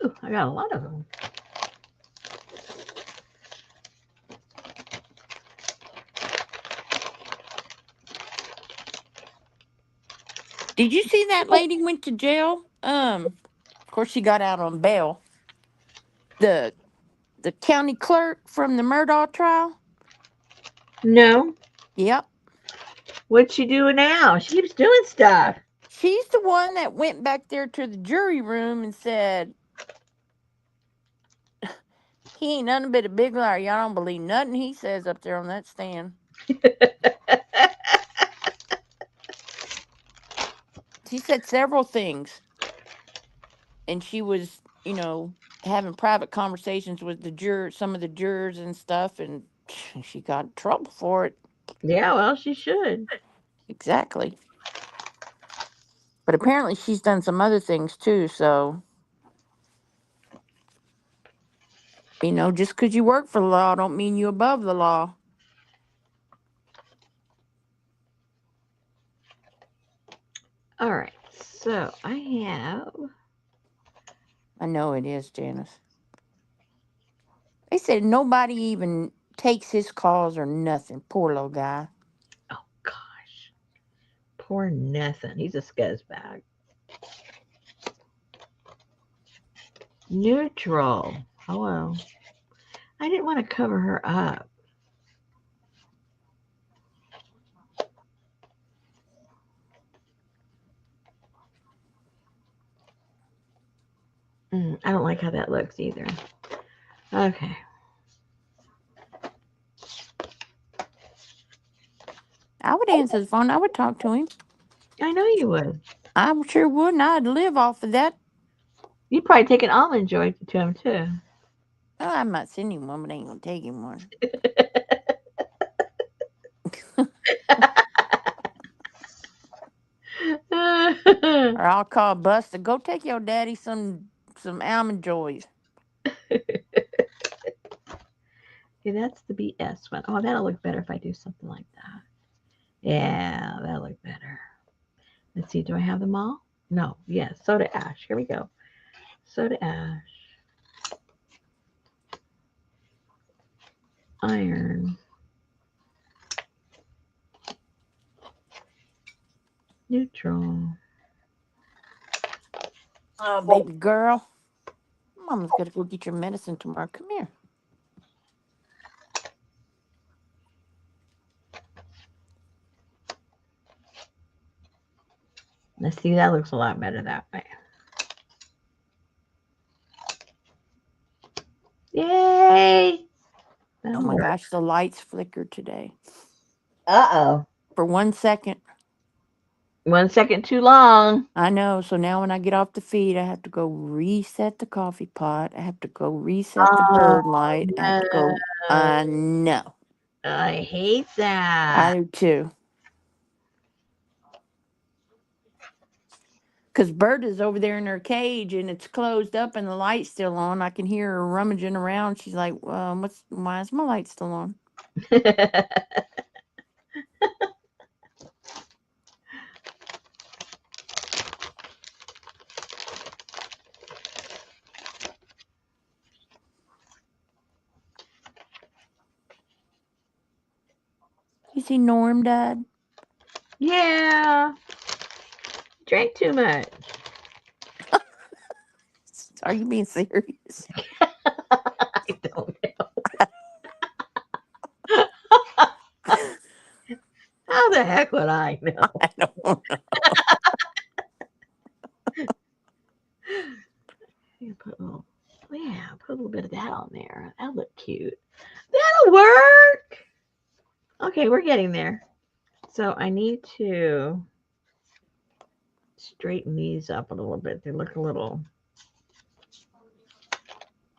Ooh, I got a lot of them. Did you see that lady went to jail? Of course she got out on bail. The the county clerk from the Murdaugh trial. No. Yep. What's she doing now? She keeps doing stuff. She's the one that went back there to the jury room and said He ain't nothing but a big liar. Y'all don't believe nothing he says up there on that stand. She said several things, and she was, having private conversations with the jurors, some of the jurors and stuff, and she got in trouble for it. Yeah, well, she should. Exactly. But apparently she's done some other things too, so, just because you work for the law don't mean you above the law. All right. So I have. I know it is, Janice. They said nobody even takes his calls or nothing. Poor little guy. Oh gosh, poor Nathan. He's a scuzzbag. Neutral. Hello. I didn't want to cover her up. I don't like how that looks either. Okay. I would answer the phone. I would talk to him. I know you would. I sure would, and I'd live off of that. You'd probably take an almond joy to him too. Oh, I might send him one, but I ain't gonna take him one. Or I'll call Buster. Go take your daddy some almond joys. Okay, that's the BS one. Oh, that'll look better if I do something like that. Yeah, that'll look better. Let's see, do I have them all? No, yes, soda ash. Here we go. Soda ash, iron, neutral. Oh, baby girl. Mama's gotta go get your medicine tomorrow. Come here. Let's see, that looks a lot better that way. Yay! Oh That'll my work. gosh, the lights flickered today. Uh-oh. For 1 second. 1 second too long. I know. So now when I get off the feed, I have to go reset the coffee pot. I have to go reset the Oh, bird light. I have to go. no. I know. I hate that. I do too. Because Bird is over there in her cage and it's closed up and the light's still on. I can hear her rummaging around. She's like, why is my light still on? You see Norm, Dad? Yeah. Drank too much. Are you being serious? I don't know. How the heck would I know? I don't know. Put a little, yeah, put a little bit of that on there. That'll look cute. That'll work. Okay, we're getting there. So I need to straighten these up a little bit. They look a little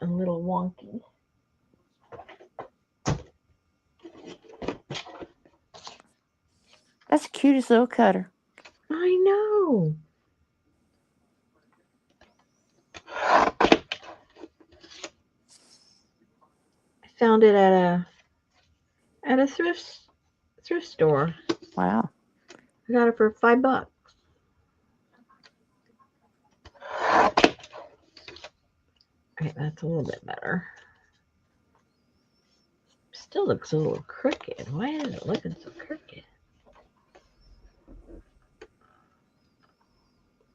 wonky. That's the cutest little cutter. I know. I found it at a thrift store. Wow. I got it for $5. Okay, that's a little bit better. Still looks a little crooked. Why is it looking so crooked?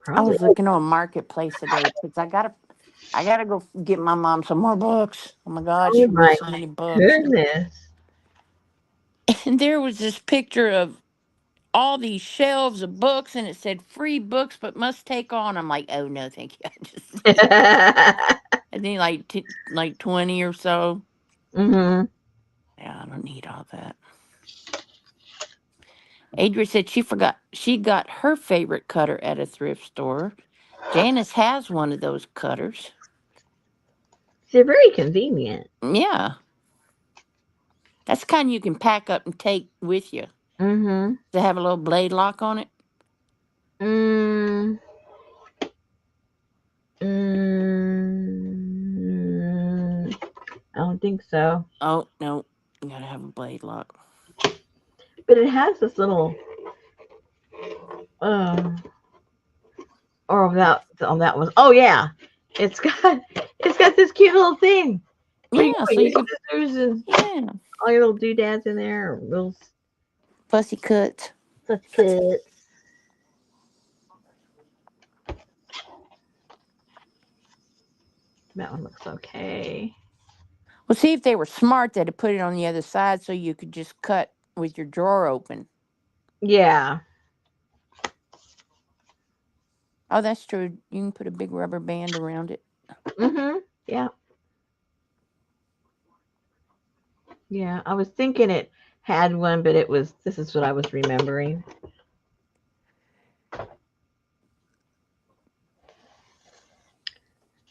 I Probably. was looking on Marketplace today because I gotta go get my mom some more books. Oh my God, Oh she my reads so many books. goodness. And there was this picture of all these shelves of books, and it said free books, but must take on. I'm like, oh no, thank you. I think like 20 or so. Mm-hmm. Yeah, I don't need all that. Adria said she got her favorite cutter at a thrift store. Janice has one of those cutters. They're very convenient. Yeah, that's the kind you can pack up and take with you. Mm-hmm. They have a little blade lock on it. Mm, mm, I don't think so. Oh no, you gotta have a blade lock. But it has this little or that was oh yeah. It's got it's got this cute little thing where you Yeah, put so your you can. scissors and Yeah, all your little doodads in there, or little fussy cuts. such cuts. That one looks okay. Well, see if they were smart, they'd have put it on the other side so you could just cut with your drawer open. Yeah. Oh, that's true. You can put a big rubber band around it. Mm-hmm. Yeah. Yeah. I was thinking it had one, but it was this is what I was remembering.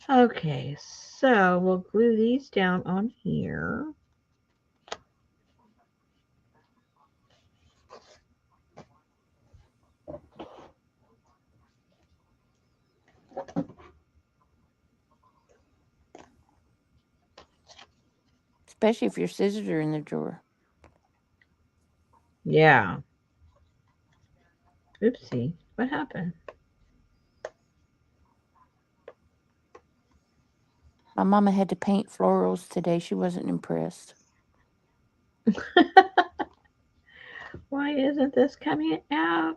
Okay, so we'll glue these down on here. Especially if your scissors are in the drawer. Yeah. Oopsie. What happened? My mama had to paint florals today. She wasn't impressed. Why isn't this coming out?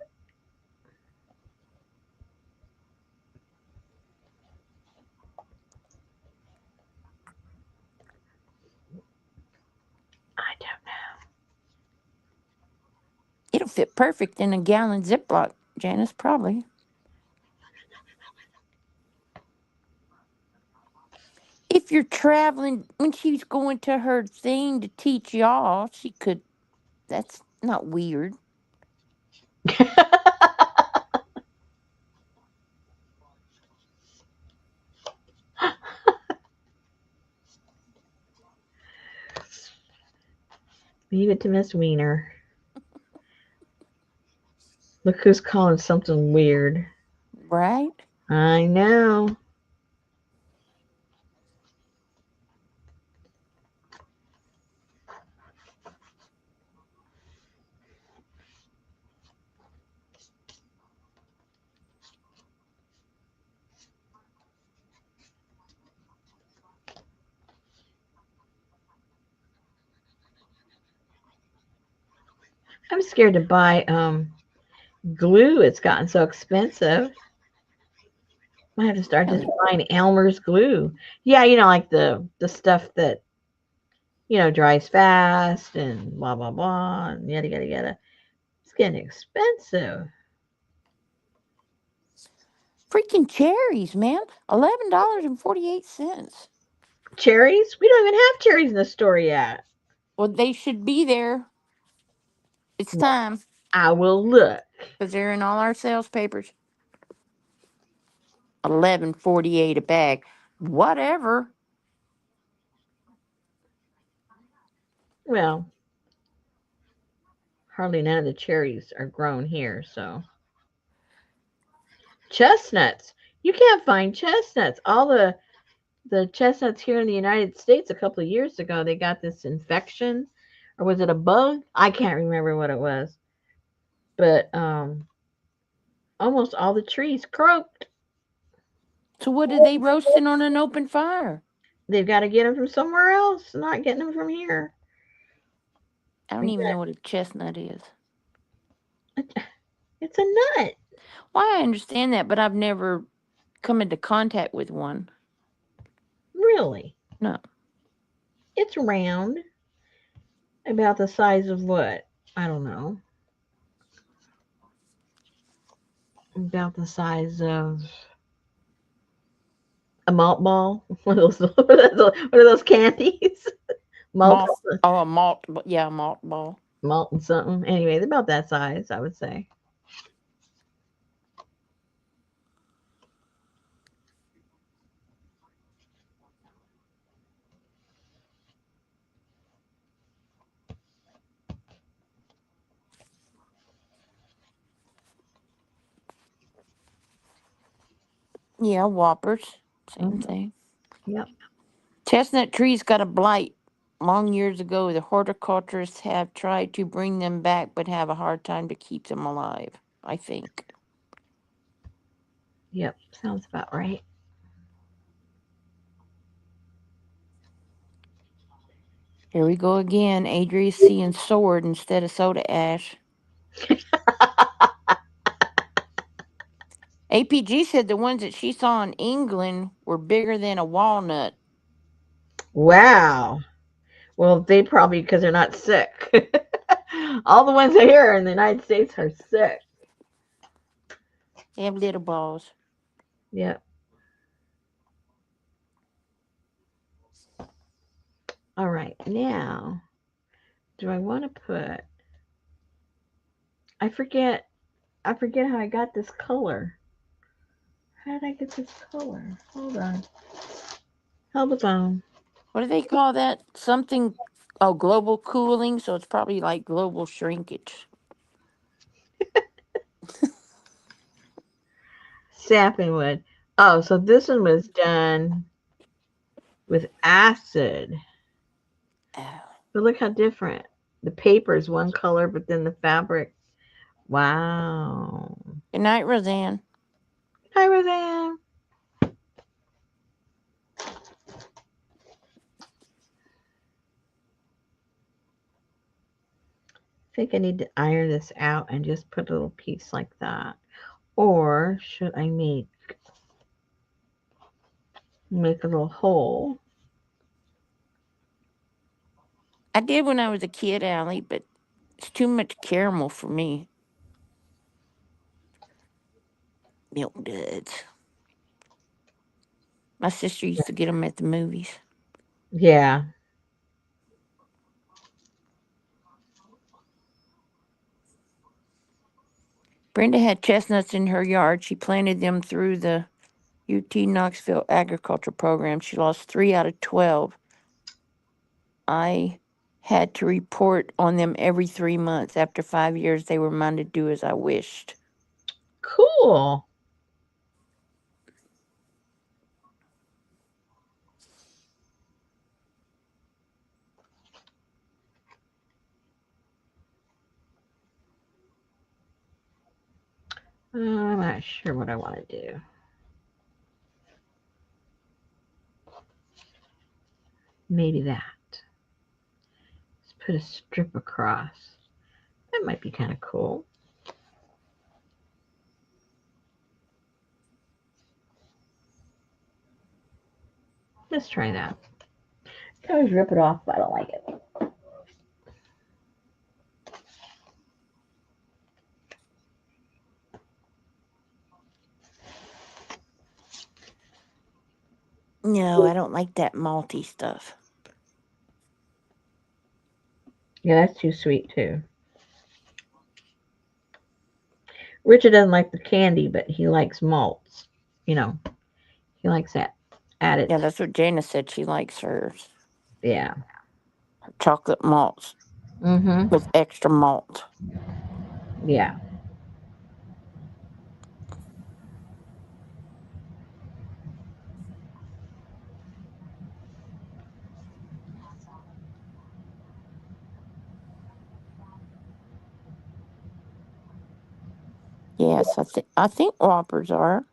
I don't It'll fit perfect in a gallon Ziploc, Janice, probably. If you're traveling, when she's going to her thing to teach y'all, she could. That's not weird. know. Leave it to Miss Wiener. Look who's calling something weird. Right? I know. I'm scared to buy glue. It's gotten so expensive. I have to start just Really? buying Elmer's glue. Yeah, like the stuff that dries fast and blah blah blah and yada yada yada. It's getting expensive. Freaking cherries, man. $11.48. Cherries? We don't even have cherries in the store yet. Well, they should be there. It's Well, time I will look. because they're in all our sales papers. 11.48 a bag. Whatever. Well, hardly none of the cherries are grown here, so chestnuts. You can't find chestnuts. All the chestnuts here in the United States a couple of years ago, they got this infection, or was it a bug? I can't remember what it was, but almost all the trees croaked. So what are they roasting on an open fire? They've got to get them from somewhere else, not getting them from here. I don't even know what a chestnut is. It's a nut. Why I understand that, but I've never come into contact with one. Really. No. It's round, about the size of what? I don't know. About the size of A malt ball. One of those. One of those candies. Malt. Malt. Oh, a malt. Yeah, a malt ball. Malt and something. Anyway, they're about that size, I would say. Yeah, whoppers. Same Hmm. thing. Yep. Chestnut trees got a blight. Long years ago, the horticulturists have tried to bring them back, but have a hard time to keep them alive, I think. Yep. Sounds about right. Here we go again. Adria's seeing sword instead of soda ash. APG said the ones that she saw in England were bigger than a walnut. Wow. Well, they probably because they're not sick. All the ones here in the United States are sick. They have little balls. Yep. All right. Now, do I want to put? I forget. I forget how I got this color. How did I get this color? Hold on. Hold the phone. What do they call that? Something, oh, global cooling. So it's probably like global shrinkage. Sapping wood. Oh, so this one was done with acid. Oh. But look how different. The paper is one color, but then the fabric. Wow. Good night, Roseanne. Hi, Roseanne. I think I need to iron this out and just put a little piece like that. Or should I make a little hole? I did when I was a kid, Allie, but it's too much caramel for me. Milk duds. My sister used to get them at the movies. Yeah. Brenda had chestnuts in her yard. She planted them through the UT Knoxville agriculture program. She lost 3 out of 12. I had to report on them every 3 months. After 5 years, they were mine to do as I wished. Cool. I'm not sure what I want to do. Maybe that. Let's put a strip across. That might be kind of cool. Let's try that. I can always rip it off if I don't like it. No, I don't like that malty stuff. Yeah, that's too sweet too. Richard doesn't like the candy, but he likes malts. You know, he likes that added. Yeah, that's what Jana said. She likes hers. Yeah. Her chocolate malts Mm-hmm. with extra malt. Yeah. Yes, I think whoppers are.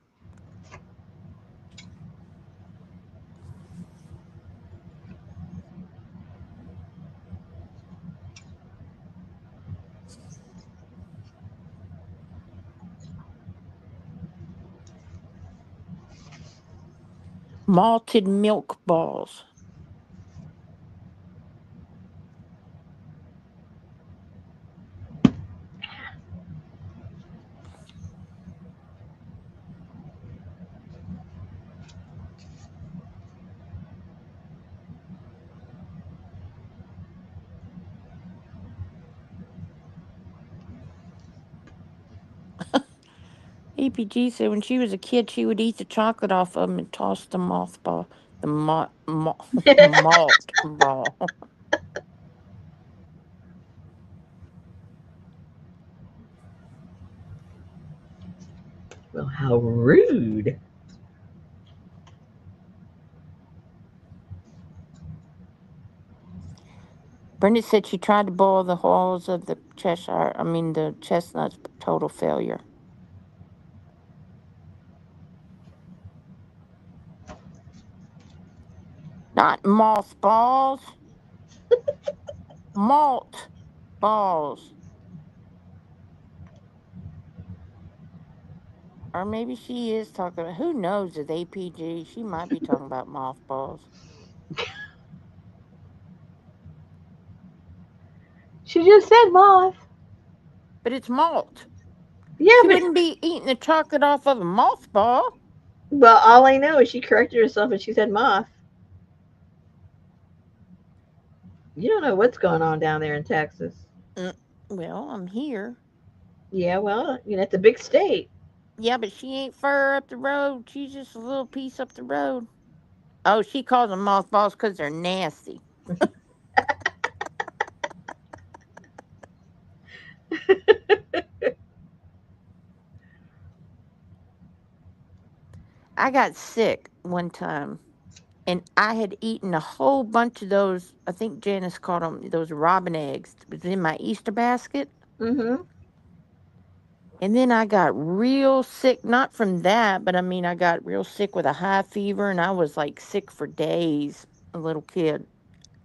Malted milk balls. EPG said when she was a kid, she would eat the chocolate off of them and toss the mothball, the malt ball. Well, how rude. Brenda said she tried to boil the hulls of the the chestnuts, but total failure. Not mothballs, malt balls. Or maybe she is talking about, who knows, with APG. She might be talking about mothballs. She just said moth. But it's malt. Yeah, She but wouldn't be eating the chocolate off of a mothball. well, all I know is she corrected herself and she said moth. You don't know what's going on down there in Texas. Mm, well, I'm here. Yeah, well, it's a big state. Yeah, but she ain't far up the road. She's just a little piece up the road. Oh, she calls them mothballs because they're nasty. I got sick one time and I had eaten a whole bunch of those. I think Janice called them those robin eggs. It was in my Easter basket. Mm-hmm. And then I got real sick, not from that, but I mean, I got real sick with a high fever and I was like sick for days, a little kid.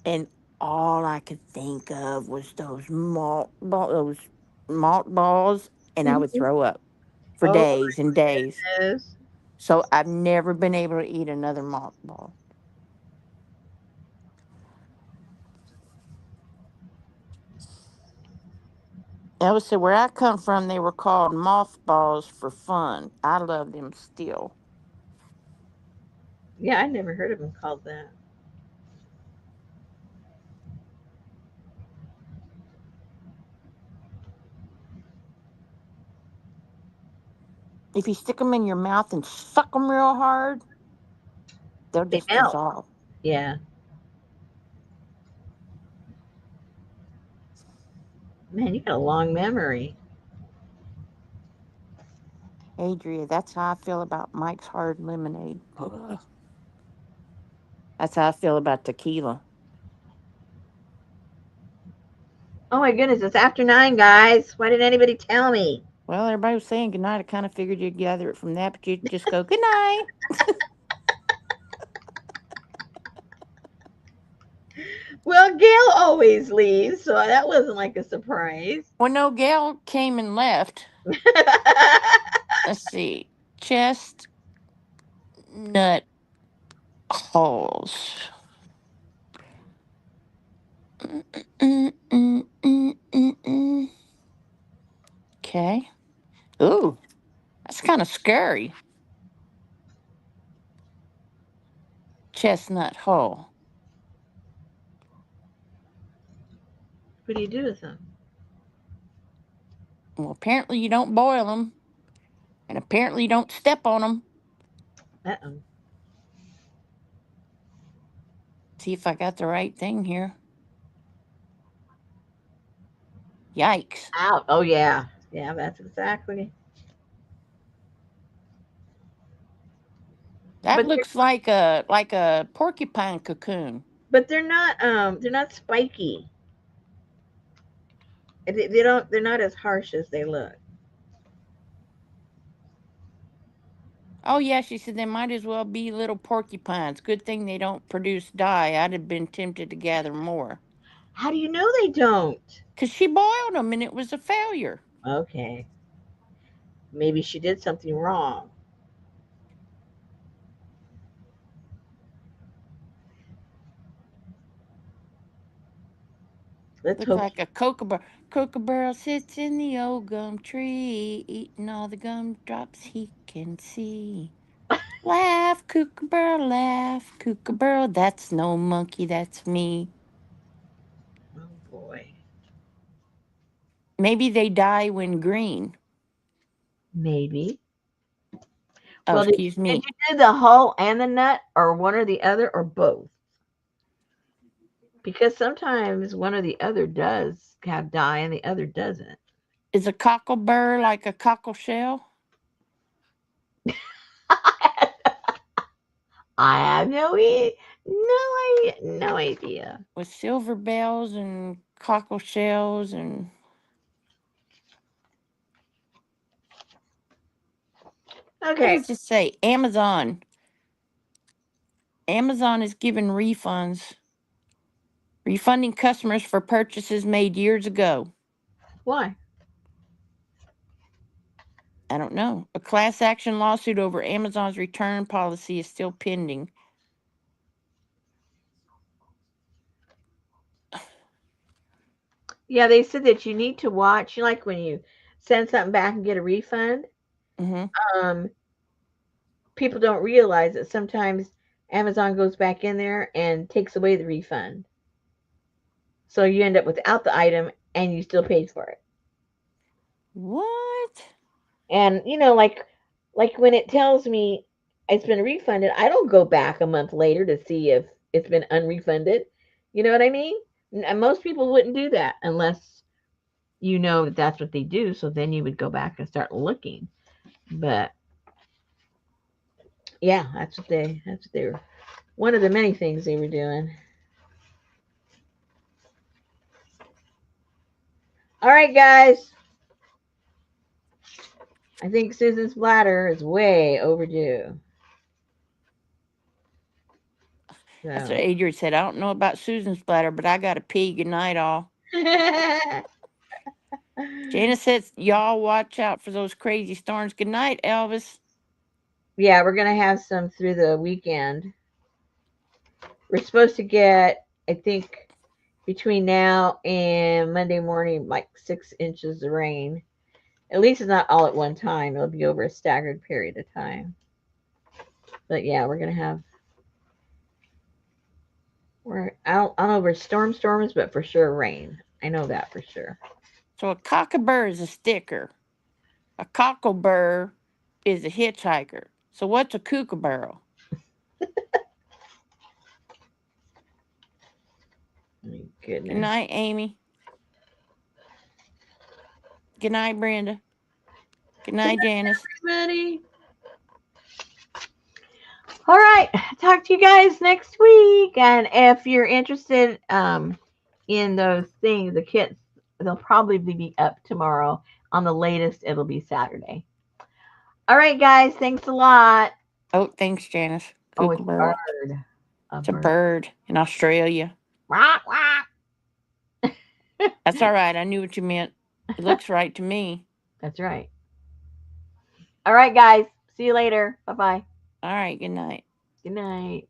And all I could think of was those malt balls, and I would Mm-hmm. throw up for Oh, days and days. yes. So I've never been able to eat another malt ball. I would say where I come from, they were called mothballs for fun. I love them still. Yeah, I never heard of them called that. If you stick them in your mouth and suck them real hard, they'll They just melt. dissolve. Yeah. Man, you got a long memory. Adria, that's how I feel about Mike's Hard Lemonade. Ugh. That's how I feel about tequila. Oh my goodness, it's after 9, guys. Why didn't anybody tell me? Well, everybody was saying goodnight. I kind of figured you'd gather it from that, but you just go goodnight. Well, Gail always leaves, so that wasn't like a surprise. Well, no, Gail came and left. Let's see. Chestnut holes. Okay. Ooh, that's kind of scary. Chestnut hole. What do you do with them? Well, apparently you don't boil them, and apparently you don't step on them. Uh-oh. See if I got the right thing here. Yikes. Out. Oh yeah. Yeah, that's exactly. That But looks like a porcupine cocoon. they're not spiky. They don't they're not as harsh as they look. Oh, yeah, she said they might as well be little porcupines. Good thing they don't produce dye. I'd have been tempted to gather more. How do you know they don't? Because she boiled them and it was a failure. Okay. Maybe she did something wrong. Let's Looks hope. like a kookaburra. Kookaburra sits in the old gum tree, eating all the gumdrops he can see. Laugh, kookaburra, that's no monkey, that's me. Oh boy. Maybe they die when green. Maybe. Oh, Well, excuse did me. you do the hull and the nut, or one or the other, or both? Because sometimes one or the other does have dye and the other doesn't. Is a cockleburr like a cockle shell I have no idea. with silver bells and cockle shells and what Okay, does it say? Amazon. Amazon is giving refunds, refunding customers for purchases made years ago. why? I don't know. A class action lawsuit over Amazon's return policy is still pending. Yeah, they said that you need to watch, like when you send something back and get a refund. Mm-hmm. Um, People don't realize that sometimes Amazon goes back in there and takes away the refund. So you end up without the item and you still paid for it. What? And like when it tells me it's been refunded, I don't go back a month later to see if it's been unrefunded. You know what I mean? And most people wouldn't do that unless you know that that's what they do. So then you would go back and start looking. But yeah, that's what they were. One of the many things they were doing. All right, guys. I think Susan's bladder is way overdue. That's what So. Adrian said. I don't know about Susan's bladder, but I got to pee. Good night, all. Jana says, y'all watch out for those crazy storms. Good night, Elvis. Yeah, we're gonna have some through the weekend. We're supposed to get, I think, between now and Monday morning, like 6 inches of rain. At least it's not all at one time. It'll be over a staggered period of time. But yeah, we're gonna have. I don't know if we're storms, but for sure rain. I know that for sure. So a cockabur is a sticker. A cocklebur is a hitchhiker. So what's a kookaburra? My Good goodness. night, Amy. Good night, Brenda. Good night, Janice. Everybody. All right. Talk to you guys next week. And if you're interested in those things, the kits, they'll probably be up tomorrow. On the latest, it'll be Saturday. All right, guys. Thanks a lot. Oh, thanks, Janice. Oh, it's a Kookaburra. bird. A It's a bird. bird in Australia. Wah, wah. That's all right. I knew what you meant. It looks right to me. That's right. All right, guys. See you later. Bye bye. All right. Good night. Good night.